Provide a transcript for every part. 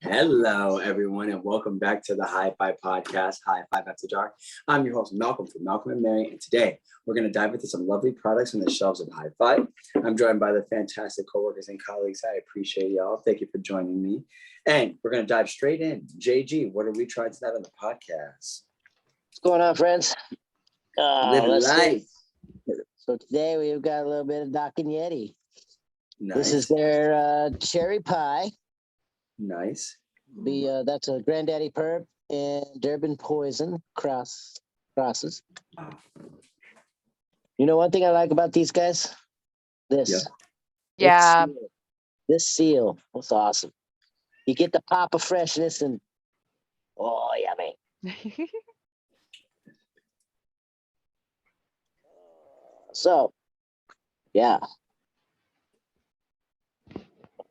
Hello, everyone, and welcome back to the HIGH-5 podcast, HIGH-5 After Dark. I'm your host, Malcolm from Malcolm&Mary, and today we're going to dive into some lovely products on the shelves of HIGH-5. I'm joined by the fantastic coworkers and colleagues. I appreciate y'all. Thank you for joining me. And we're going to dive straight in. JG, what are we trying tonight on the podcast? What's going on, friends? Living life. So today we've got a little bit of Doc and Yeti. Nice. This is their cherry pie. Nice. That's a Granddaddy Perp and Durban Poison crosses. You know one thing I like about these guys? This. Yeah. This seal was awesome. You get the pop of freshness and oh, yummy. So, yeah.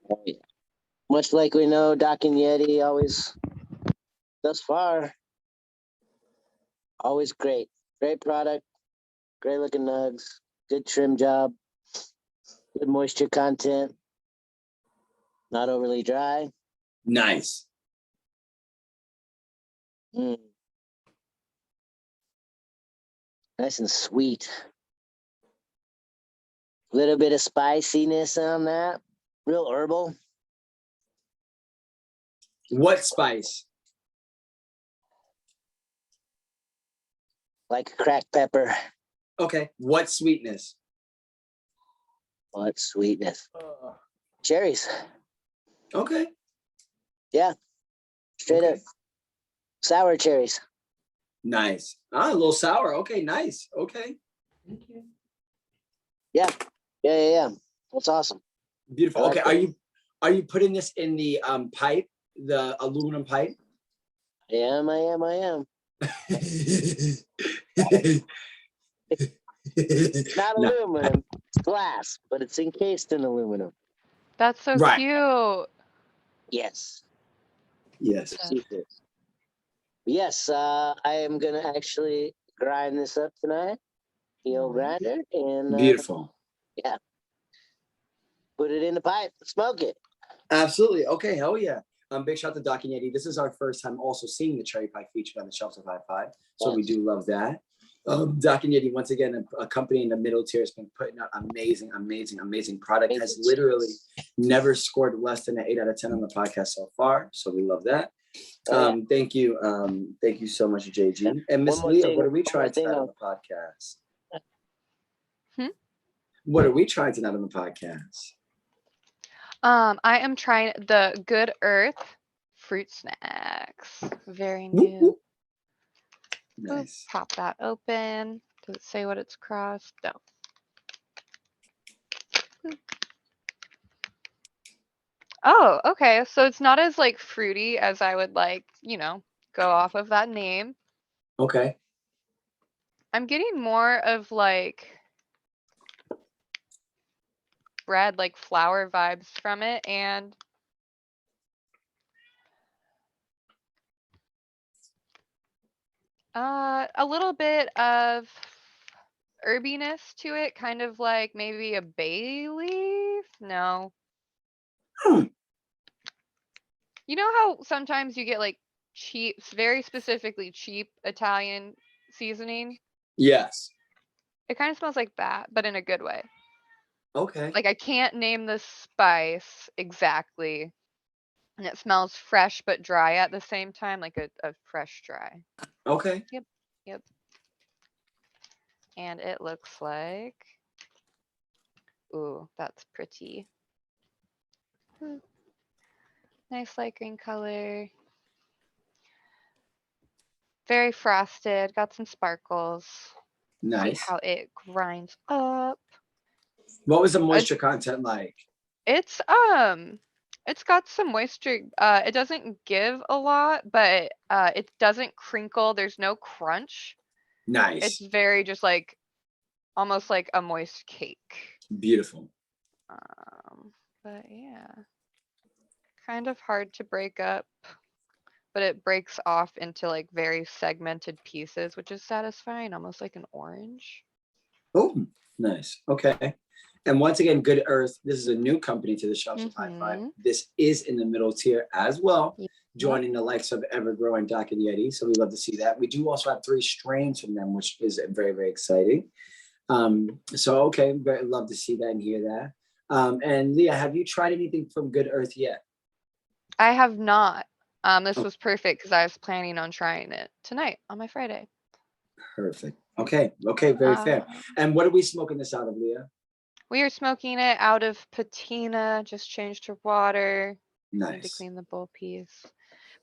Oh, yeah. Much like we know, Doc and Yeti always, thus far, always great. Great product, great looking nugs, good trim job, good moisture content, not overly dry. Nice. Nice and sweet. A little bit of spiciness on that, real herbal. What spice? Like a cracked pepper. Okay. What sweetness? What sweetness? Cherries. Okay. Yeah. Straight up. Sour cherries. Nice. A little sour. Okay, nice. Okay. Thank you. Yeah. That's awesome. Beautiful. Okay. Are you putting this in the pipe, the aluminum pipe? I am. It's not aluminum, it's glass, but it's encased in aluminum. That's so Right. cute. Yes. Yes. Yes, I am gonna actually grind this up tonight. The old grinder and Beautiful. Yeah. Put it in the pipe, smoke it. Absolutely. Okay. Hell yeah. Big shout out to Doc and Yeti. This is our first time also seeing the cherry pie featured on the shelves of HIGH-5, so we do love that. Doc and Yeti, once again, a company in the middle tier, has been putting out amazing product. Has literally never scored less than an 8 out of 10 on the podcast so far. So we love that. Thank you so much, JG. And Miss Leah, what are we trying tonight on the podcast? What are we trying tonight on the podcast? I am trying the Good Earth fruit snacks. Very new. Nice. Ooh, pop that open. Does it say what it's crossed? No. Oh, okay. So it's not as like fruity as I would like, go off of that name. Okay. I'm getting more of like bread, like flour vibes from it, and a little bit of herbiness to it, kind of like maybe a bay leaf. No. You know how sometimes you get like cheap, very specifically cheap Italian seasoning? Yes. It kind of smells like that, but in a good way. Okay. Like I can't name the spice exactly. And it smells fresh but dry at the same time, like a fresh dry. Okay. Yep. And it looks like, ooh, that's pretty. Nice light green color. Very frosted, got some sparkles. Nice. See how it grinds up. What was the moisture content like? It's got some moisture. It doesn't give a lot, but it doesn't crinkle. There's no crunch. Nice. It's very just like almost like a moist cake. Beautiful. But yeah, kind of hard to break up, but it breaks off into like very segmented pieces, which is satisfying, almost like an orange. Oh, nice. Okay. And once again, Good Earth, this is a new company to the Shops of Hi-Fi. This is in the middle tier as well, joining the likes of Evergrow and Doc and Yeti. So we love to see that. We do also have 3 strains from them, which is very, very exciting. So, okay, love to see that and hear that. And Leah, have you tried anything from Good Earth yet? I have not. This was perfect because I was planning on trying it tonight on my Friday. Perfect. Okay, very fair. And what are we smoking this out of, Leah? We are smoking it out of patina, just changed her water. Need to Nice. clean the bowl piece.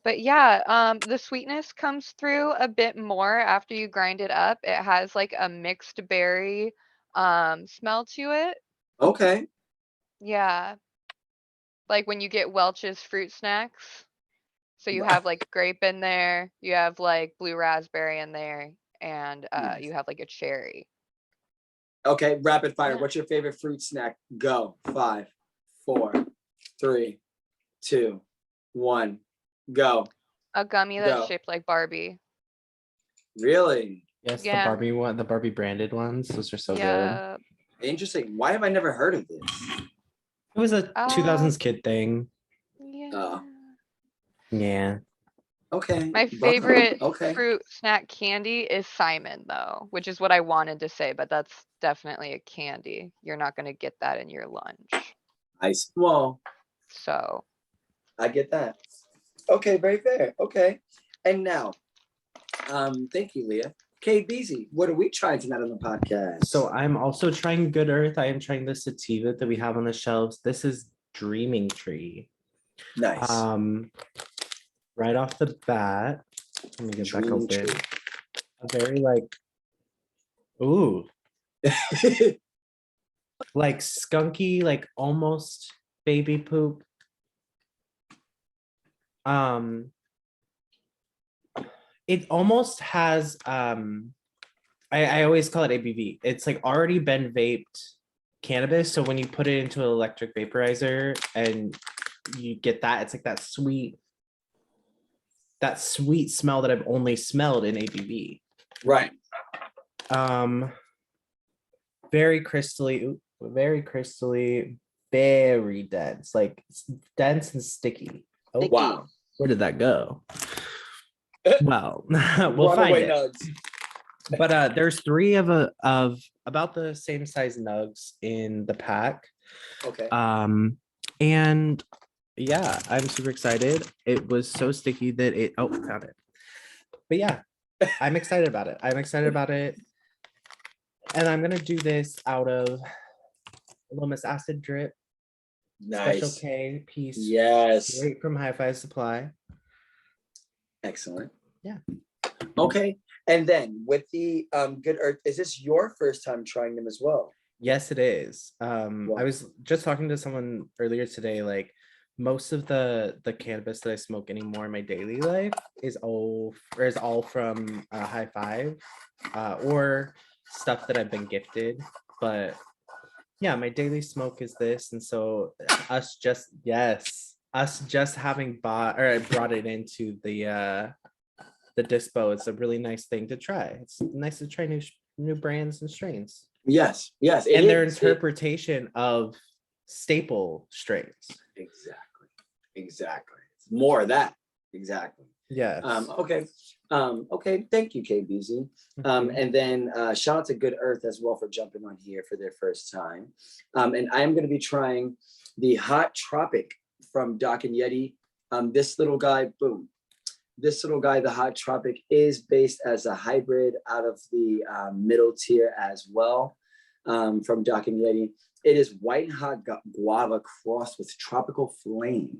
But yeah, the sweetness comes through a bit more after you grind it up. It has like a mixed berry smell to it. Okay. Yeah. Like when you get Welch's fruit snacks. So you have like grape in there, you have like blue raspberry in there, and Nice. you have like a cherry. Okay, rapid fire. Yeah. What's your favorite fruit snack? Go. 5, 4, 3, 2, 1. Go. A gummy that's shaped like Barbie. Really? Yes, Yeah. the Barbie one, the Barbie branded ones. Those are so good. Yeah. Interesting. Why have I never heard of this? It was a 2000s kid thing. Yeah. Yeah. Okay. My favorite Okay. fruit snack candy is Simon, though, which is what I wanted to say, but that's definitely a candy. You're not going to get that in your lunch. Well, So I get that. Okay, very fair. Okay. And now, thank you, Leah. KBZ, what are we trying tonight on the podcast? So I'm also trying Good Earth. I am trying the sativa that we have on the shelves. This is Dreaming Tree. Nice. Right off the bat, let me get back Dreaming open. Tree. A very like, ooh, like skunky, like almost baby poop. It almost has I always call it ABV. It's like already been vaped cannabis. So when you put it into an electric vaporizer and you get that, it's like that sweet smell that I've only smelled in ABV. Right. Very crystally, very dense, like dense and sticky. Oh Wow. Where did that go? Well, we'll find it. Nugs. But there's 3 of about the same size nugs in the pack. Okay. And yeah, I'm super excited. It was so sticky that it found it. But yeah, I'm excited about it. And I'm gonna do this out of Lomas acid drip. Nice. Special K piece. Yes. Straight from Hi-Fi Supply. Excellent. Yeah. Okay. And then with the Good Earth, is this your first time trying them as well? Yes, it is. Wow. I was just talking to someone earlier today, like most of the cannabis that I smoke anymore in my daily life is all from Hi-5 or stuff that I've been gifted. But yeah, my daily smoke is this. And so us just having brought it into the dispo, it's a really nice thing to try. It's nice to try new brands and strains. Yes. And their interpretation of staple strains. Exactly. More of that. Exactly. Yes. Okay. Thank you, KBZ. And then shout out to Good Earth as well for jumping on here for their first time. And I am going to be trying the Hot Tropic from Doc and Yeti. This little guy, boom. This little guy, the Hot Tropic, is based as a hybrid out of the middle tier as well, from Doc and Yeti. It is white and hot guava crossed with tropical flame.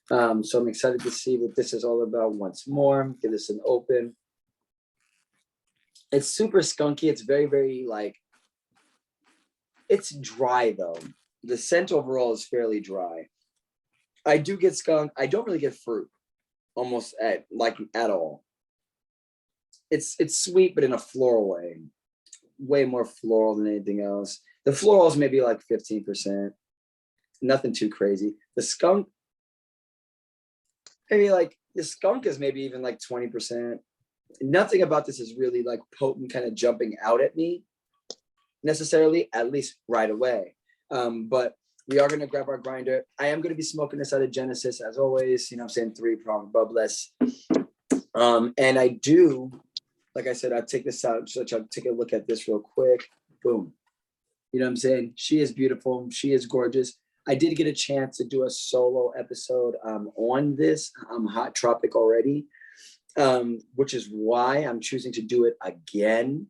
So I'm excited to see what this is all about once more. Give this an open. It's super skunky. It's very, very like, it's dry though. The scent overall is fairly dry. I do get skunk. I don't really get fruit almost at all. It's sweet, but in a floral way more floral than anything else. The florals maybe like 15%, nothing too crazy. The skunk, maybe like the skunk is maybe even like 20%. Nothing about this is really like potent, kind of jumping out at me necessarily, at least right away. But we are gonna grab our grinder. I am gonna be smoking this out of Genesis as always. You know, what I'm saying 3-prong bubless. And I do, like I said, I'll take this out. So I'll take a look at this real quick. Boom. You know what I'm saying? She is beautiful. She is gorgeous. I did get a chance to do a solo episode on this hot tropic already, which is why I'm choosing to do it again.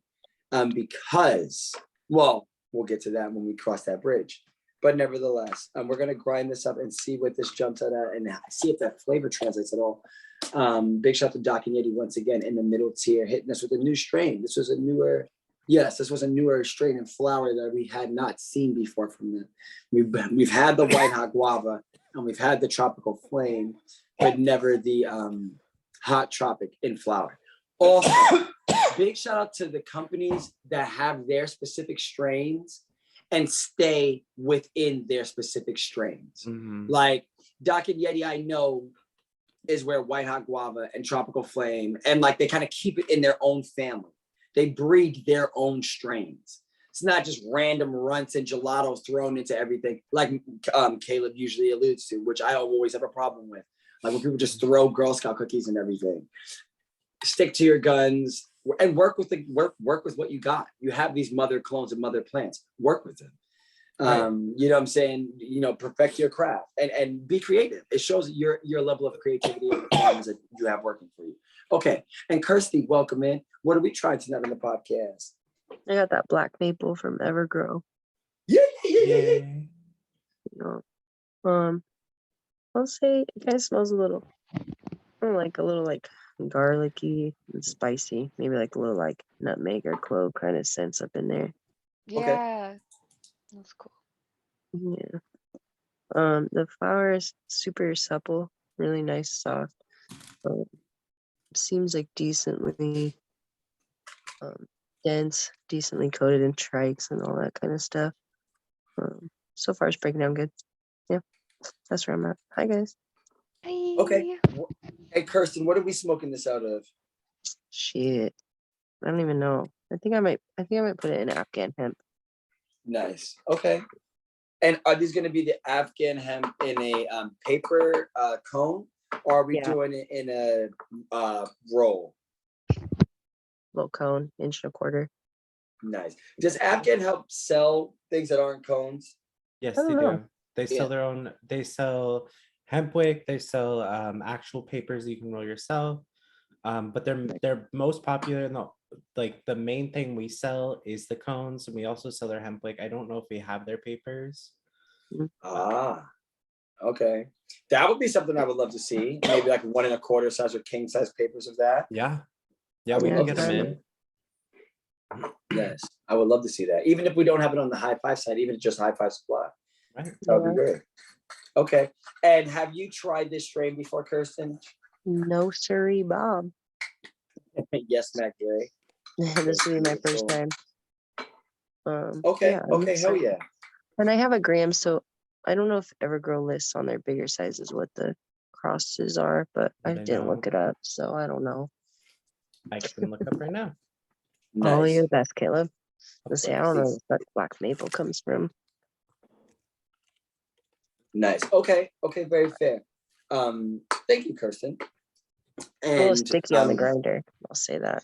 Because, well, we'll get to that when we cross that bridge. But nevertheless, we're gonna grind this up and see what this jumps out at and see if that flavor translates at all. Big shout to Doc and Yeti once again in the middle tier, hitting us with a new strain. This was a newer strain of flower that we had not seen before from them. We've had the white hot guava and we've had the tropical flame, but never the hot tropic in flower. Also, big shout out to the companies that have their specific strains and stay within their specific strains. Like Doc and Yeti, I know is where white hot guava and tropical flame, and like they kind of keep it in their own family. They breed their own strains. It's not just random runts and gelatos thrown into everything, like Caleb usually alludes to, which I always have a problem with. Like when people just throw Girl Scout cookies and everything. Stick to your guns and work with what you got. You have these mother clones and mother plants. Work with them. Right. You know what I'm saying? You know, perfect your craft and be creative. It shows your level of creativity and performance that you have working for you. Okay, and Kirsty, welcome in. What are we trying tonight on the podcast? I got that black maple from Evergrow. Yeah. You know, I'll say it kind of smells a little like garlicky and spicy. Maybe like a little like nutmeg or clove kind of sense up in there. Yeah, that's cool. Yeah. The flower is super supple, really nice, soft. Seems like decently dense, decently coated in trikes and all that kind of stuff. So far it's breaking down good. Yeah, that's where I'm at. Hi guys. Hi. Okay. Hey, Kirsten, what are we smoking this out of? Shit, I don't even know. I think I might put it in Afghan hemp. Nice. Okay. And are these going to be the Afghan hemp in a paper cone, or are we doing it in a roll? Little cone, 1.25 inches. Nice. Does Afghan hemp sell things that aren't cones? Yes, I they don't know. do. They sell their own. They sell hemp wick. They sell actual papers you can roll yourself. But they're most popular in the main thing we sell is the cones, and we also sell their hemp wick. I don't know if we have their papers. Ah, okay. That would be something I would love to see. Maybe like 1 1/4 size or king size papers of that. Yeah, we can get them in. Yes, I would love to see that. Even if we don't have it on the HIGH-5 side, even just HIGH-5 supply. Right. That would be great. Okay. And have you tried this strain before, Kirsten? No siree, Bob. Yes, Mac Dre. This will be my first time. Okay. Yeah, Okay. Hell yeah. And I have a gram, so I don't know if Evergrow lists on their bigger sizes what the crosses are, but I didn't look it up, so I don't know. I can look up right now. Oh, Nice. you're the best, Caleb. Of Let's see, I don't know where the black maple comes from. Nice. Okay. Okay. Very fair. Thank you, Kirsten. A little And sticky on the grinder. I'll say that.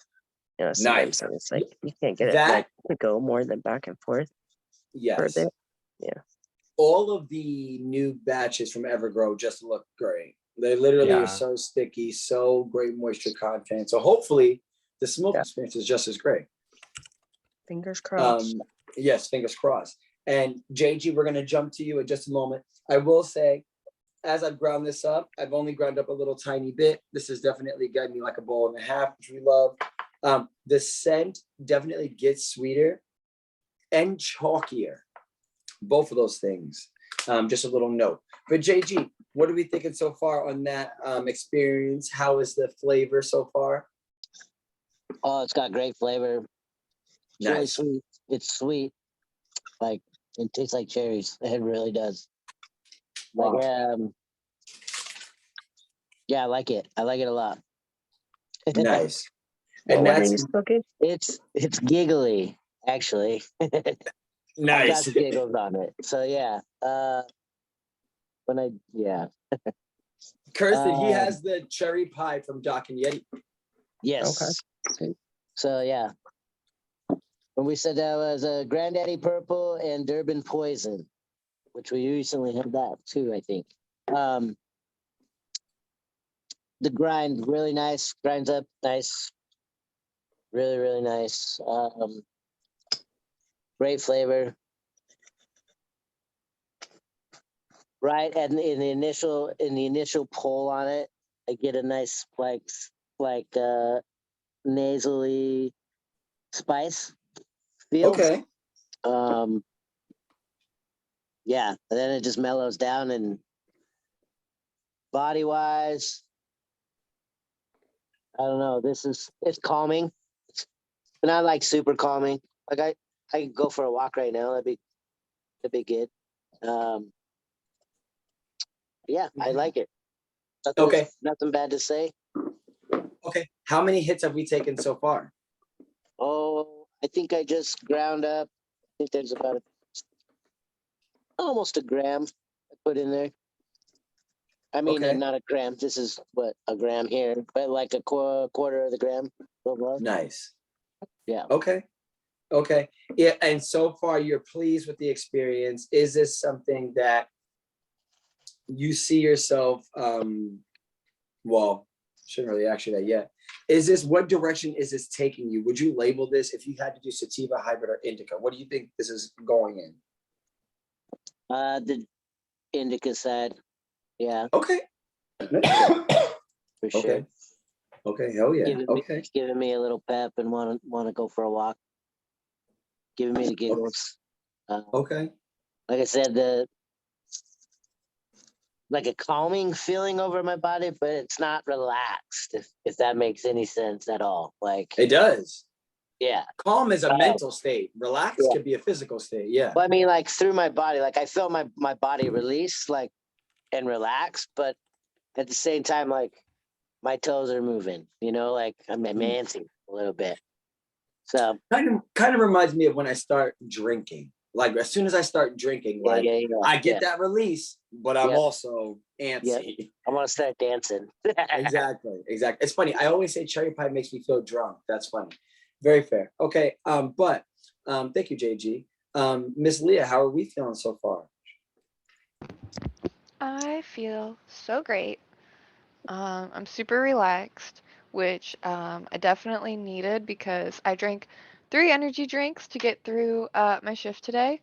You know, nice. sometimes it's like you can't get it That- like to go more than back and forth for a yes. bit. Yeah. All of the new batches from Evergrow just look great. They literally are so sticky, so great moisture content. So hopefully the smoke experience is just as great. Fingers crossed. Yes, fingers crossed. And JG, we're gonna jump to you in just a moment. I will say, as I've ground this up, I've only ground up a little tiny bit. This has definitely got me like a bowl and a half, which we love. The scent definitely gets sweeter and chalkier. Both of those things. Just a little note. But JG, what are we thinking so far on that experience? How is the flavor so far? Oh, it's got great flavor. It's really Nice. sweet. It's sweet. Like it tastes like cherries. It really does. Wow. Like yeah, I like it. I like it a lot. Nice. What And are you that's smoking? It's giggly, actually. Nice. Got giggles on it. So yeah. Kirsten, he has the cherry pie from Doc and Yeti. Yes. Okay. So yeah. When we said that was a Granddaddy Purple and Durban Poison, which we recently had that too, I think. The grind really nice, grinds up nice, really really nice. Great flavor. Right, and in the initial pull on it, I get a nice like nasally spice feel. Okay. Yeah, and then it just mellows down, and body wise, I don't know. It's calming, but not like super calming. Like I could go for a walk right now. That'd be good. Yeah, I like it. Okay. Nothing bad to say. Okay. How many hits have we taken so far? Oh, I think I just ground up. I think there's about almost a gram I put in there. I mean, Okay. not a gram. This is what a gram here, but like a quarter of the gram. Nice. Yeah. Okay. Okay. Yeah. And so far, you're pleased with the experience. Is this something that you see yourself? Well, shouldn't really ask you that yet. What direction is this taking you? Would you label this if you had to do sativa, hybrid, or indica? What do you think this is going in? The indica side. Yeah, Okay. for sure. Okay. Okay. Hell yeah. Okay. Giving me a little pep and want to go for a walk. Giving me the giggles. Okay. Like I said, like a calming feeling over my body, but it's not relaxed. If that makes any sense at all. Like It does. yeah. Calm is a mental state. Relax Yeah. could be a physical state. Yeah. Well, I mean, like through my body, like I felt my body release, like and relax, but at the same time, like my toes are moving. You know, like I'm dancing a little bit. So kind of reminds me of when I start drinking. Like as soon as I start drinking, like I get that release, but I'm also antsy. I want to start dancing. Exactly. It's funny. I always say cherry pie makes me feel drunk. That's funny. Very fair. Okay. But thank you, JG. Miss Leah, how are we feeling so far? I feel so great. I'm super relaxed, which I definitely needed because I drank 3 energy drinks to get through my shift today.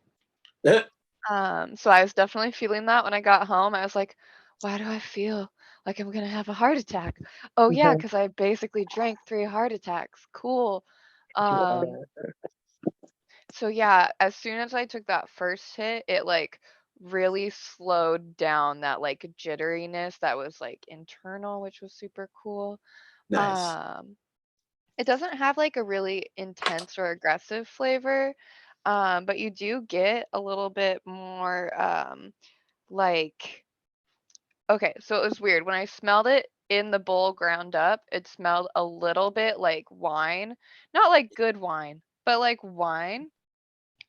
So I was definitely feeling that when I got home. I was like, why do I feel like I'm gonna have a heart attack? Oh yeah, because I basically drank 3 heart attacks. Cool. So yeah, as soon as I took that first hit, it like really slowed down that like jitteriness that was like internal, which was super cool. Nice. It doesn't have like a really intense or aggressive flavor, but you do get a little bit more like okay, so it was weird. When I smelled it in the bowl ground up, it smelled a little bit like wine. Not like good wine, but like wine.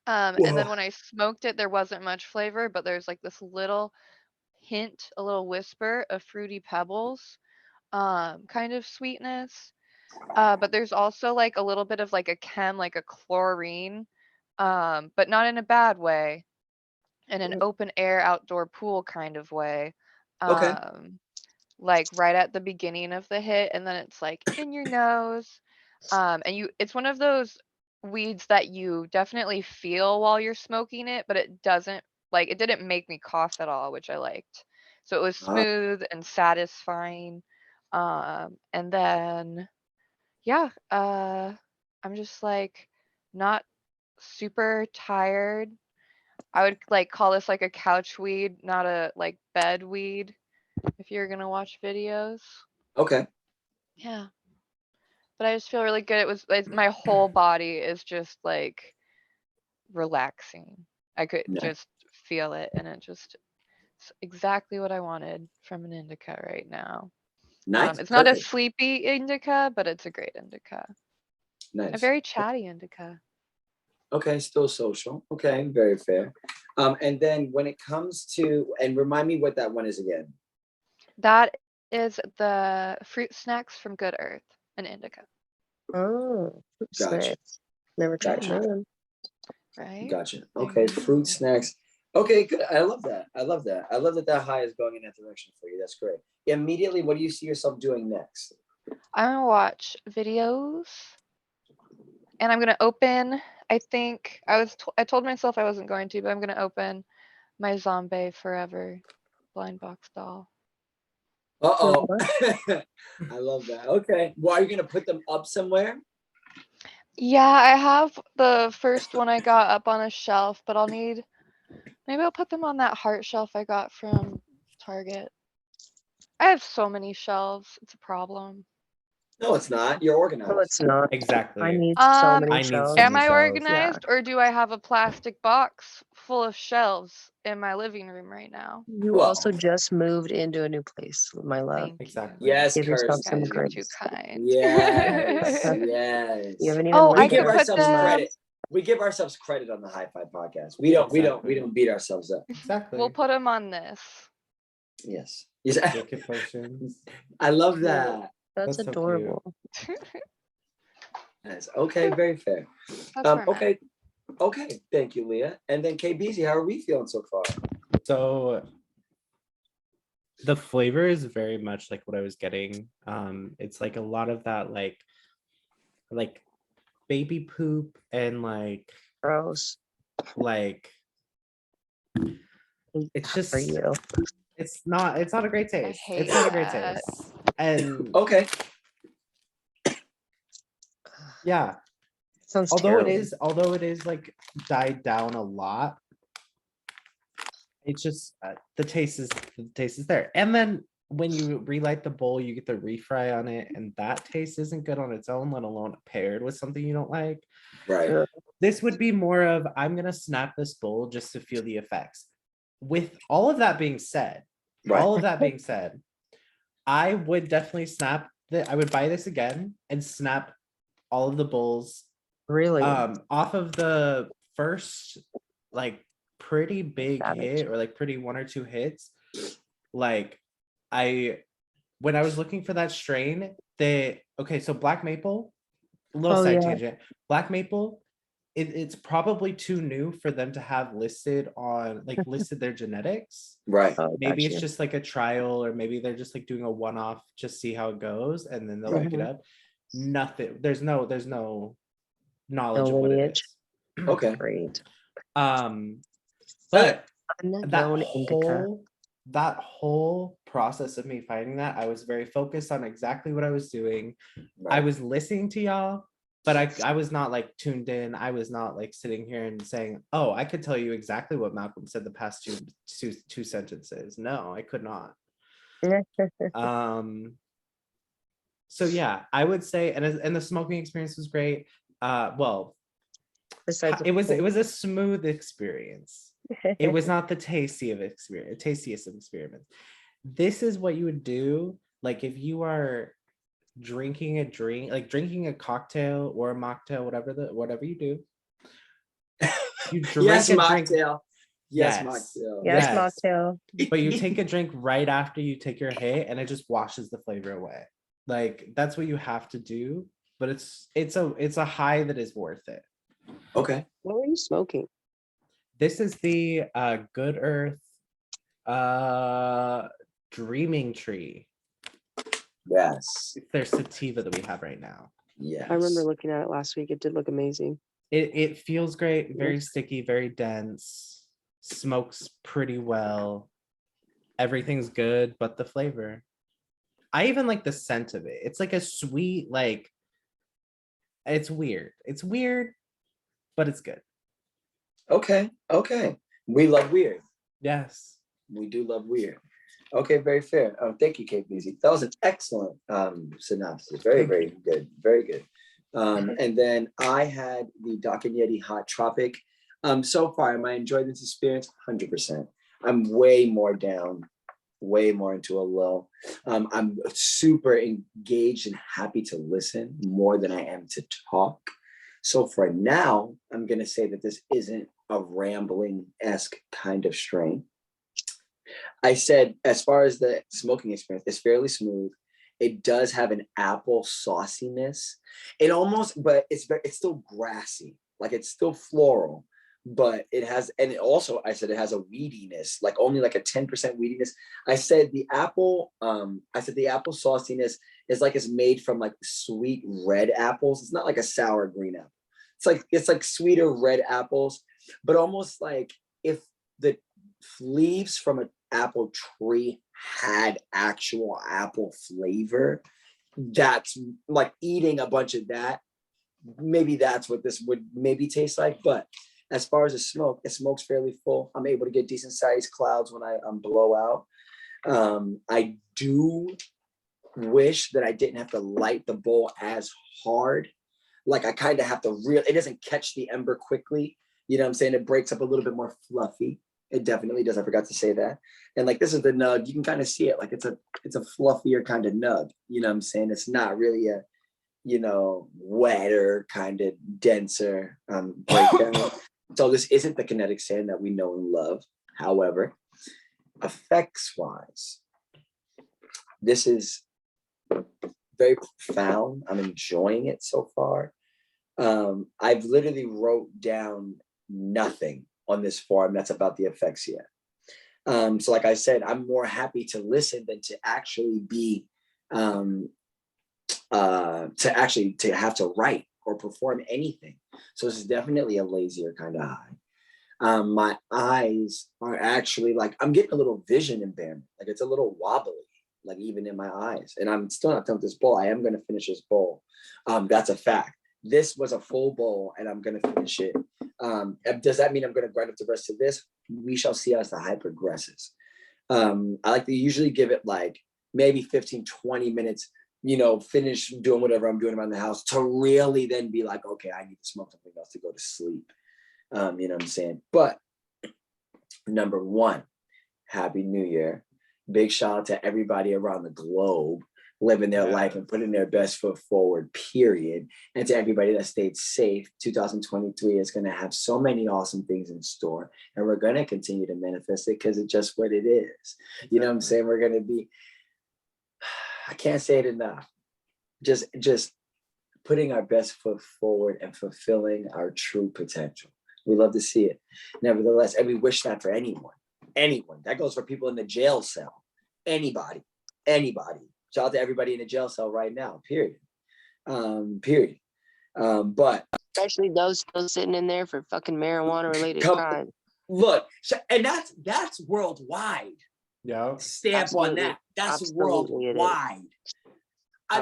And then when I smoked it, there wasn't much flavor, but there's like this little hint, a little whisper of fruity pebbles, kind of sweetness. But there's also like a little bit of like a chem, like a chlorine, but not in a bad way, in an open air outdoor pool kind of way. Okay. Like right at the beginning of the hit, and then it's like in your nose. And it's one of those weeds that you definitely feel while you're smoking it, but it didn't make me cough at all, which I liked. So it was smooth and satisfying. And then yeah, I'm just like not super tired. I would like call this like a couch weed, not a like bed weed if you're gonna watch videos. Okay. Yeah. But I just feel really good. My whole body is just like relaxing. I could just feel it, and it's exactly what I wanted from an indica right now. Nice. It's not a sleepy indica, but it's a great indica. Nice. A very chatty indica. Okay, still social. Okay, very fair. And then when it comes to, and remind me what that one is again. That is the fruit snacks from Good Earth and Indica, Oh, Gotcha. snacks. Never tried Gotcha. them. right? Gotcha. There Okay, you fruit go. snacks. Okay, good. I love that. I love that. I love that that high is going in that direction for you. That's great. Immediately, what do you see yourself doing next? I'm gonna watch videos and I'm gonna open. I think I told myself I wasn't going to, but I'm gonna open my Zombie Forever blind box doll. Uh-oh. I love that. Okay. Well, are you gonna put them up somewhere? Yeah, I have the first one I got up on a shelf, but maybe I'll put them on that heart shelf I got from Target. I have so many shelves. It's a problem. No, it's not. You're organized. No, it's not. I Exactly. need so many I need shelves. so Am many I shelves. organized or do I have a plastic box full of shelves in my living room right now? You Well, also just moved into a new place, my love. Thank Exactly. yes, Give yourself you. some Guys, you're grace. too kind. Yes. Yes. You haven't even Oh, We I lived give could there. put ourselves them. credit. We give ourselves credit on the High-Five podcast. We don't Exactly. beat ourselves up. Exactly. We'll put them on this. Yes. Yes. Wicked potions. I love that. That's That's so adorable. Nice. Okay, very fair. That's where I'm at. Okay. Okay. Thank you, Leah. And then KBZ, how are we feeling so far? So the flavor is very much like what I was getting. It's like a lot of that like baby poop and Gross. it's just For you. it's not a great taste. hate It's not a great that. taste. And Okay. yeah, Sounds although terrible. it is like died down a lot, it's just the taste is there. And then when you relight the bowl, you get the refry on it, and that taste isn't good on its own, let alone paired with something you don't like. Right. Yeah. This would be more of I'm gonna snap this bowl just to feel the effects. With all of that being said, Right. I would definitely I would buy this again and snap all of the bowls Really? off of the first like pretty big Savage. hit or like pretty one or two hits. Like when I was looking for that strain, so black maple, a little Oh, side yeah. tangent. Black maple, it's probably too new for them to have listed their genetics. Right. Oh, Maybe it's gotcha. just like a trial, or maybe they're just like doing a one-off, just see how it goes, and then they'll pick it Mhm. up. Nothing. There's no knowledge No of what it lineage. is. Okay. Great. But Unknown indica. that whole process of me finding that, I was very focused on exactly what I was doing. I Right. was listening to y'all, but I was not like tuned in. I was not like sitting here and saying, oh, I could tell you exactly what Malcolm said the past two sentences. No, I could not. So yeah, I would say, and the smoking experience was great. Well, Besides it was a smooth experience. It was not the tastiest of experiments. This is what you would do, like if you are drinking a drink, like drinking a cocktail or a mocktail, whatever you do. You drink Yes, a drink. mocktail. Yes, Yes. mocktail. Yes, Yes. mocktail. But you take a drink right after you take your hit, and it just washes the flavor away. Like that's what you have to do. But it's a high that is worth it. Okay. What were you smoking? This is the Good Earth Dreaming Tree. Yes. It's their sativa that we have right now. Yes. I remember looking at it last week. It did look amazing. It feels great, very sticky, very dense, smokes pretty well. Everything's good, but the flavor. I even like the scent of it. It's like a sweet, like it's weird. It's weird, but it's good. Okay. Okay. We love weird. Yes. We do love weird. Okay, very fair. Thank you, Kate Beasley. That was an excellent synopsis. Very, Thank very good. Very good. And then I had the Yeti Hot Tropic. So far, am I enjoying this experience? 100%. I'm way more down, way more into a low. I'm super engaged and happy to listen more than I am to talk. So for now, I'm going to say that this isn't a rambling-esque kind of strain. I said, as far as the smoking experience, it's fairly smooth. It does have an apple sauciness. It almost, but it's still grassy. Like it's still floral, but it has, and it also, I said it has a weediness, like only like a 10% weediness. I said the apple sauciness is like it's made from like sweet red apples. It's not like a sour green apple. It's like sweeter red apples, but almost like if the leaves from an apple tree had actual apple flavor, that's like eating a bunch of that. Maybe that's what this would maybe taste like. But as far as the smoke, it smokes fairly full. I'm able to get decent sized clouds when I blow out. I do wish that I didn't have to light the bowl as hard. Like I kind of have to it doesn't catch the ember quickly. You know what I'm saying? It breaks up a little bit more fluffy. It definitely does. I forgot to say that. And like, this is the nug. You can kind of see it. Like it's a fluffier kind of nug. You know what I'm saying? It's not really a, wetter kind of denser breakdown. So this isn't the kinetic sand that we know and love. However, effects wise, this is very profound. I'm enjoying it so far. I've literally wrote down nothing on this form that's about the effects yet. So like I said, I'm more happy to listen than to actually be to have to write or perform anything. So this is definitely a lazier kind of high. My eyes are actually like, I'm getting a little vision impairment. Like it's a little wobbly, like even in my eyes. And I'm still not done with this bowl. I am going to finish this bowl. That's a fact. This was a full bowl and I'm going to finish it. Does that mean I'm going to grind up the rest of this? We shall see as the high progresses. I like to usually give it like maybe 15, 20 minutes, finish doing whatever I'm doing around the house to really then be like, okay, I need to smoke something else to go to sleep. You know what I'm saying? But number one, Happy New Year. Big shout out to everybody around the globe living their life and putting their best foot forward, period. And to everybody that stayed safe, 2023 is going to have so many awesome things in store. And we're going to continue to manifest it because it's just what it is. You know what I'm saying? We're going to be, I can't say it enough. Just putting our best foot forward and fulfilling our true potential. We love to see it. Nevertheless, and we wish that for anyone. That goes for people in the jail cell. Anybody. Shout out to everybody in the jail cell right now, period. But Especially those still sitting in there for fucking marijuana related crime. Look, and that's worldwide. Yeah. Stamp Absolutely. on that. That's Absolutely worldwide.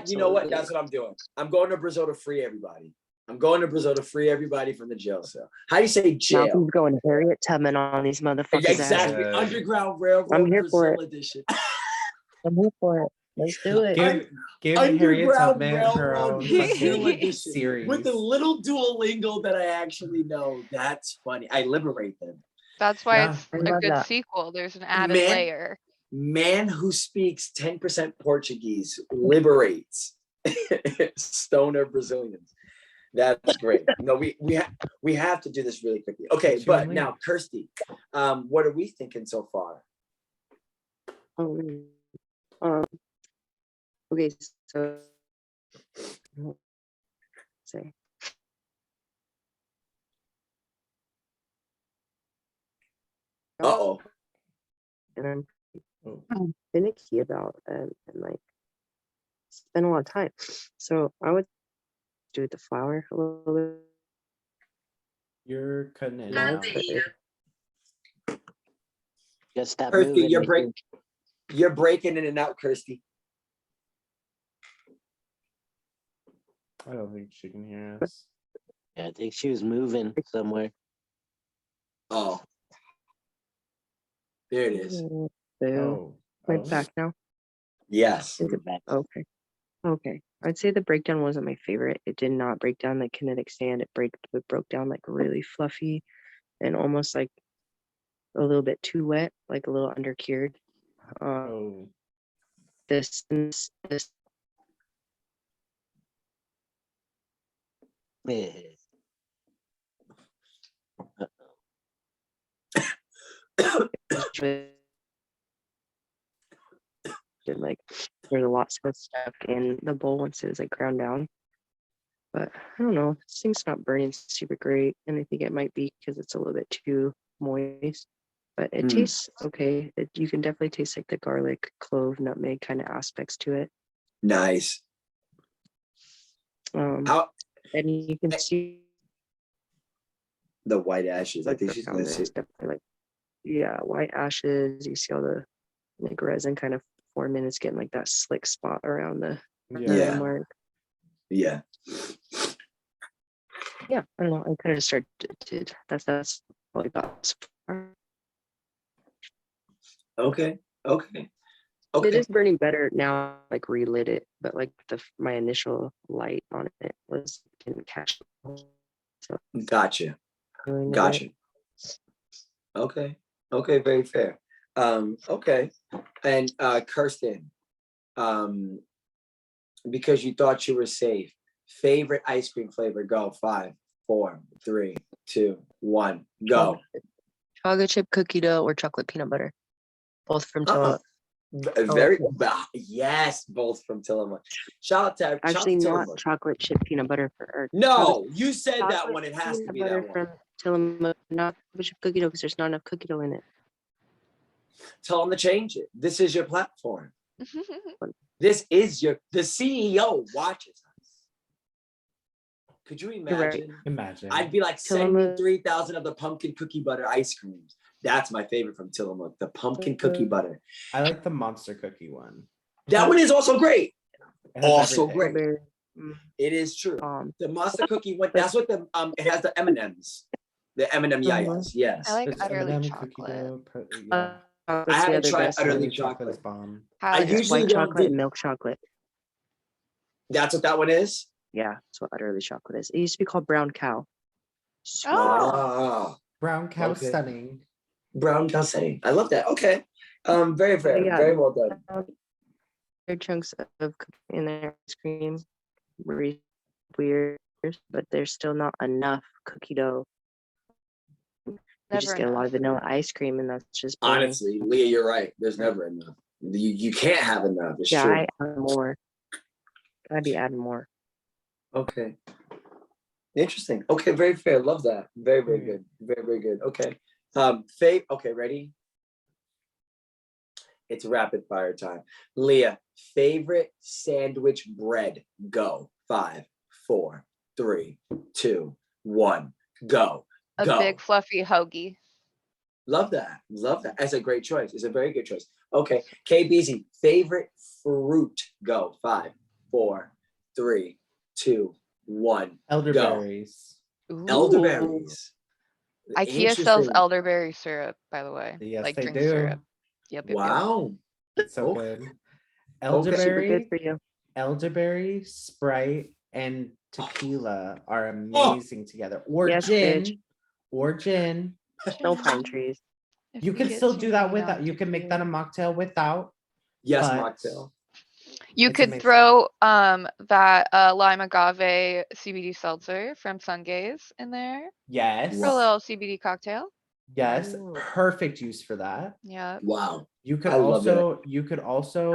You know what? That's what I'm doing. I'm going to Brazil to free everybody. I'm going to Brazil to free everybody from the jail cell. How do you say jail? Malcolm's going Harriet Tubman on these motherfuckers. Exactly. asses. Underground Railroad I'm here Brazil for it. edition. I'm here for it. Let's do it. Give Harriet Underground Tubman her Railroad own Brazil fucking edition series. with the little Duolingo that I actually know. That's funny. I liberate them. That's why Yeah. it's I a love good that. sequel. There's an added layer. Man who speaks 10% Portuguese liberates stoner Brazilians. That's great. No, we have to do this really quickly. Okay, but now, Kirsty, what are we thinking so far? Okay, so say Uh-oh. and I'm finicky about and like spend a lot of time. So I would do with the flower a little bit. You're cutting it Now, out. Just stop Kirsty, moving. you're breaking in and out, Kirsty. I don't think she can hear us. Yeah, I think she was moving somewhere. Oh. There it is. So my back now. Yes. Is it back? Okay. I'd say the breakdown wasn't my favorite. It did not break down like kinetic sand. It broke down like really fluffy and almost like a little bit too wet, like a little undercured. This Yeah. It's really good, like there's a lot still stuck in the bowl once it was like ground down. But I don't know, this thing's not burning super great, and I think it might be because it's a little bit too moist. But it tastes okay. You can definitely taste like the garlic, clove, nutmeg kind of aspects to it. Nice. How And you can see the white ashes? I like think the she's fountain gonna is see. definitely like, yeah, white ashes. You see all the like resin kind of forming. It's getting like that slick spot around the Yeah. mark. Yeah. Yeah, I don't know. I kind of started to. That's all I got so far. Okay. Okay. It Okay. is burning better now. Like relit it, but like my initial light on it didn't catch. So Gotcha. doing it. Gotcha. Okay. Okay. Very fair. Okay. And Kirsten, because you thought you were safe, favorite ice cream flavor? Go. 5, 4, 3, 2, 1. Go. Chocolate chip cookie dough or chocolate peanut butter, both from Tillamook. Very yes, both from Tillamook. Shout out to Actually, not Tillamook. chocolate chip peanut butter for. No, you said that chocolate one. It has to peanut be butter that one. from Tillamook, not chocolate chip cookie dough because there's not enough cookie dough in it. Tell them to change it. This is your platform. This is the CEO watches us. Could you You're right. imagine? Imagine. I'd be like, send me Tillamook. 3,000 of the pumpkin cookie butter ice creams. That's my favorite from Tillamook, the pumpkin cookie butter. I like the monster cookie one. That one is also great. It has Also everything. great. Strawberry, It is true. um, The monster cookie one. That's what the it has the M&Ms, the M&M yayas. Yes. I like There's utterly M&M cookie chocolate. dough, yeah. chocolate's I the haven't other tried best utterly one. chocolate. is bomb. I Highly usually White don't chocolate do. and milk chocolate. That's what that one is. Yeah, that's what utterly chocolate is. It used to be called brown cow. Sweet. Ah, Brown cow Okay. stunning. brown cow setting. I love that. Okay. Very fair. yeah. Very well done. There are chunks of cookie in their ice cream. Really weird, but there's still not enough cookie dough. You just Never get a lot enough. of vanilla ice cream, and that's just boring. Honestly, Leah, you're right. There's never enough. You can't have enough. It's Yeah, true. I add more. I'd be adding more. Okay. Interesting. Okay, very fair. Love that. Very, very Mhm. good. Very, very good. Okay. Okay, ready? It's rapid fire time. Leah, favorite sandwich bread? Go. 5, 4, 3, 2, 1. Go. A Go. big fluffy hoagie. Love that. Love that. That's a great choice. It's a very good choice. Okay. KBZ, favorite fruit? Go. 5, 4, 3, 2, 1. Elderberries. Ooh. Elderberries. IKEA sells Interesting. elderberry syrup, by the way. Yes, like they drink do. syrup. Yep. Wow. It's so Oh. good. Super Elderberry, good for you. elderberry, Sprite, and tequila are amazing together. Or Yes, gin. bitch. Or gin. No pine trees. If You can get still too do that mean without. on You can make that a tequila. mocktail without. Yes, but mocktail. You it's could amazing. throw that lime agave CBD seltzer from Sungaze in there Yes. for a little CBD cocktail. Yes. Ooh. Perfect use for that. Yeah. Wow. You could I love also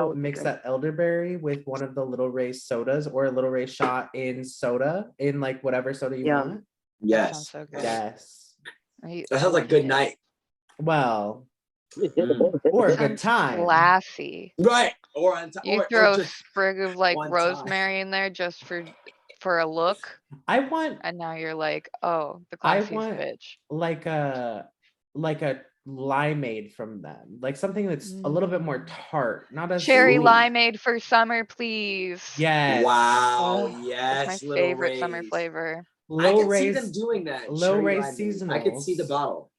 would be mix good. that elderberry with one of the Little Ray's sodas or a Little Ray shot in soda in like whatever soda you Yeah. want. That sounds Yes. so good. Yes. That sounds like a good night. Well, Mm. or a good Sounds time. classy. Right. Or on time. You Or throw a just sprig of like on time. rosemary in there just for a look, I want and now you're like, oh, the I classiest want bitch. like a limeade from them. Like something that's a little bit more tart, not as Cherry sweet. limeade for summer, please. Yes. wow. Ugh, Yes. That's my Little favorite summer Rays. flavor. I Low could see them race, doing that. low cherry race limeade. I could see the seasonals. bottle.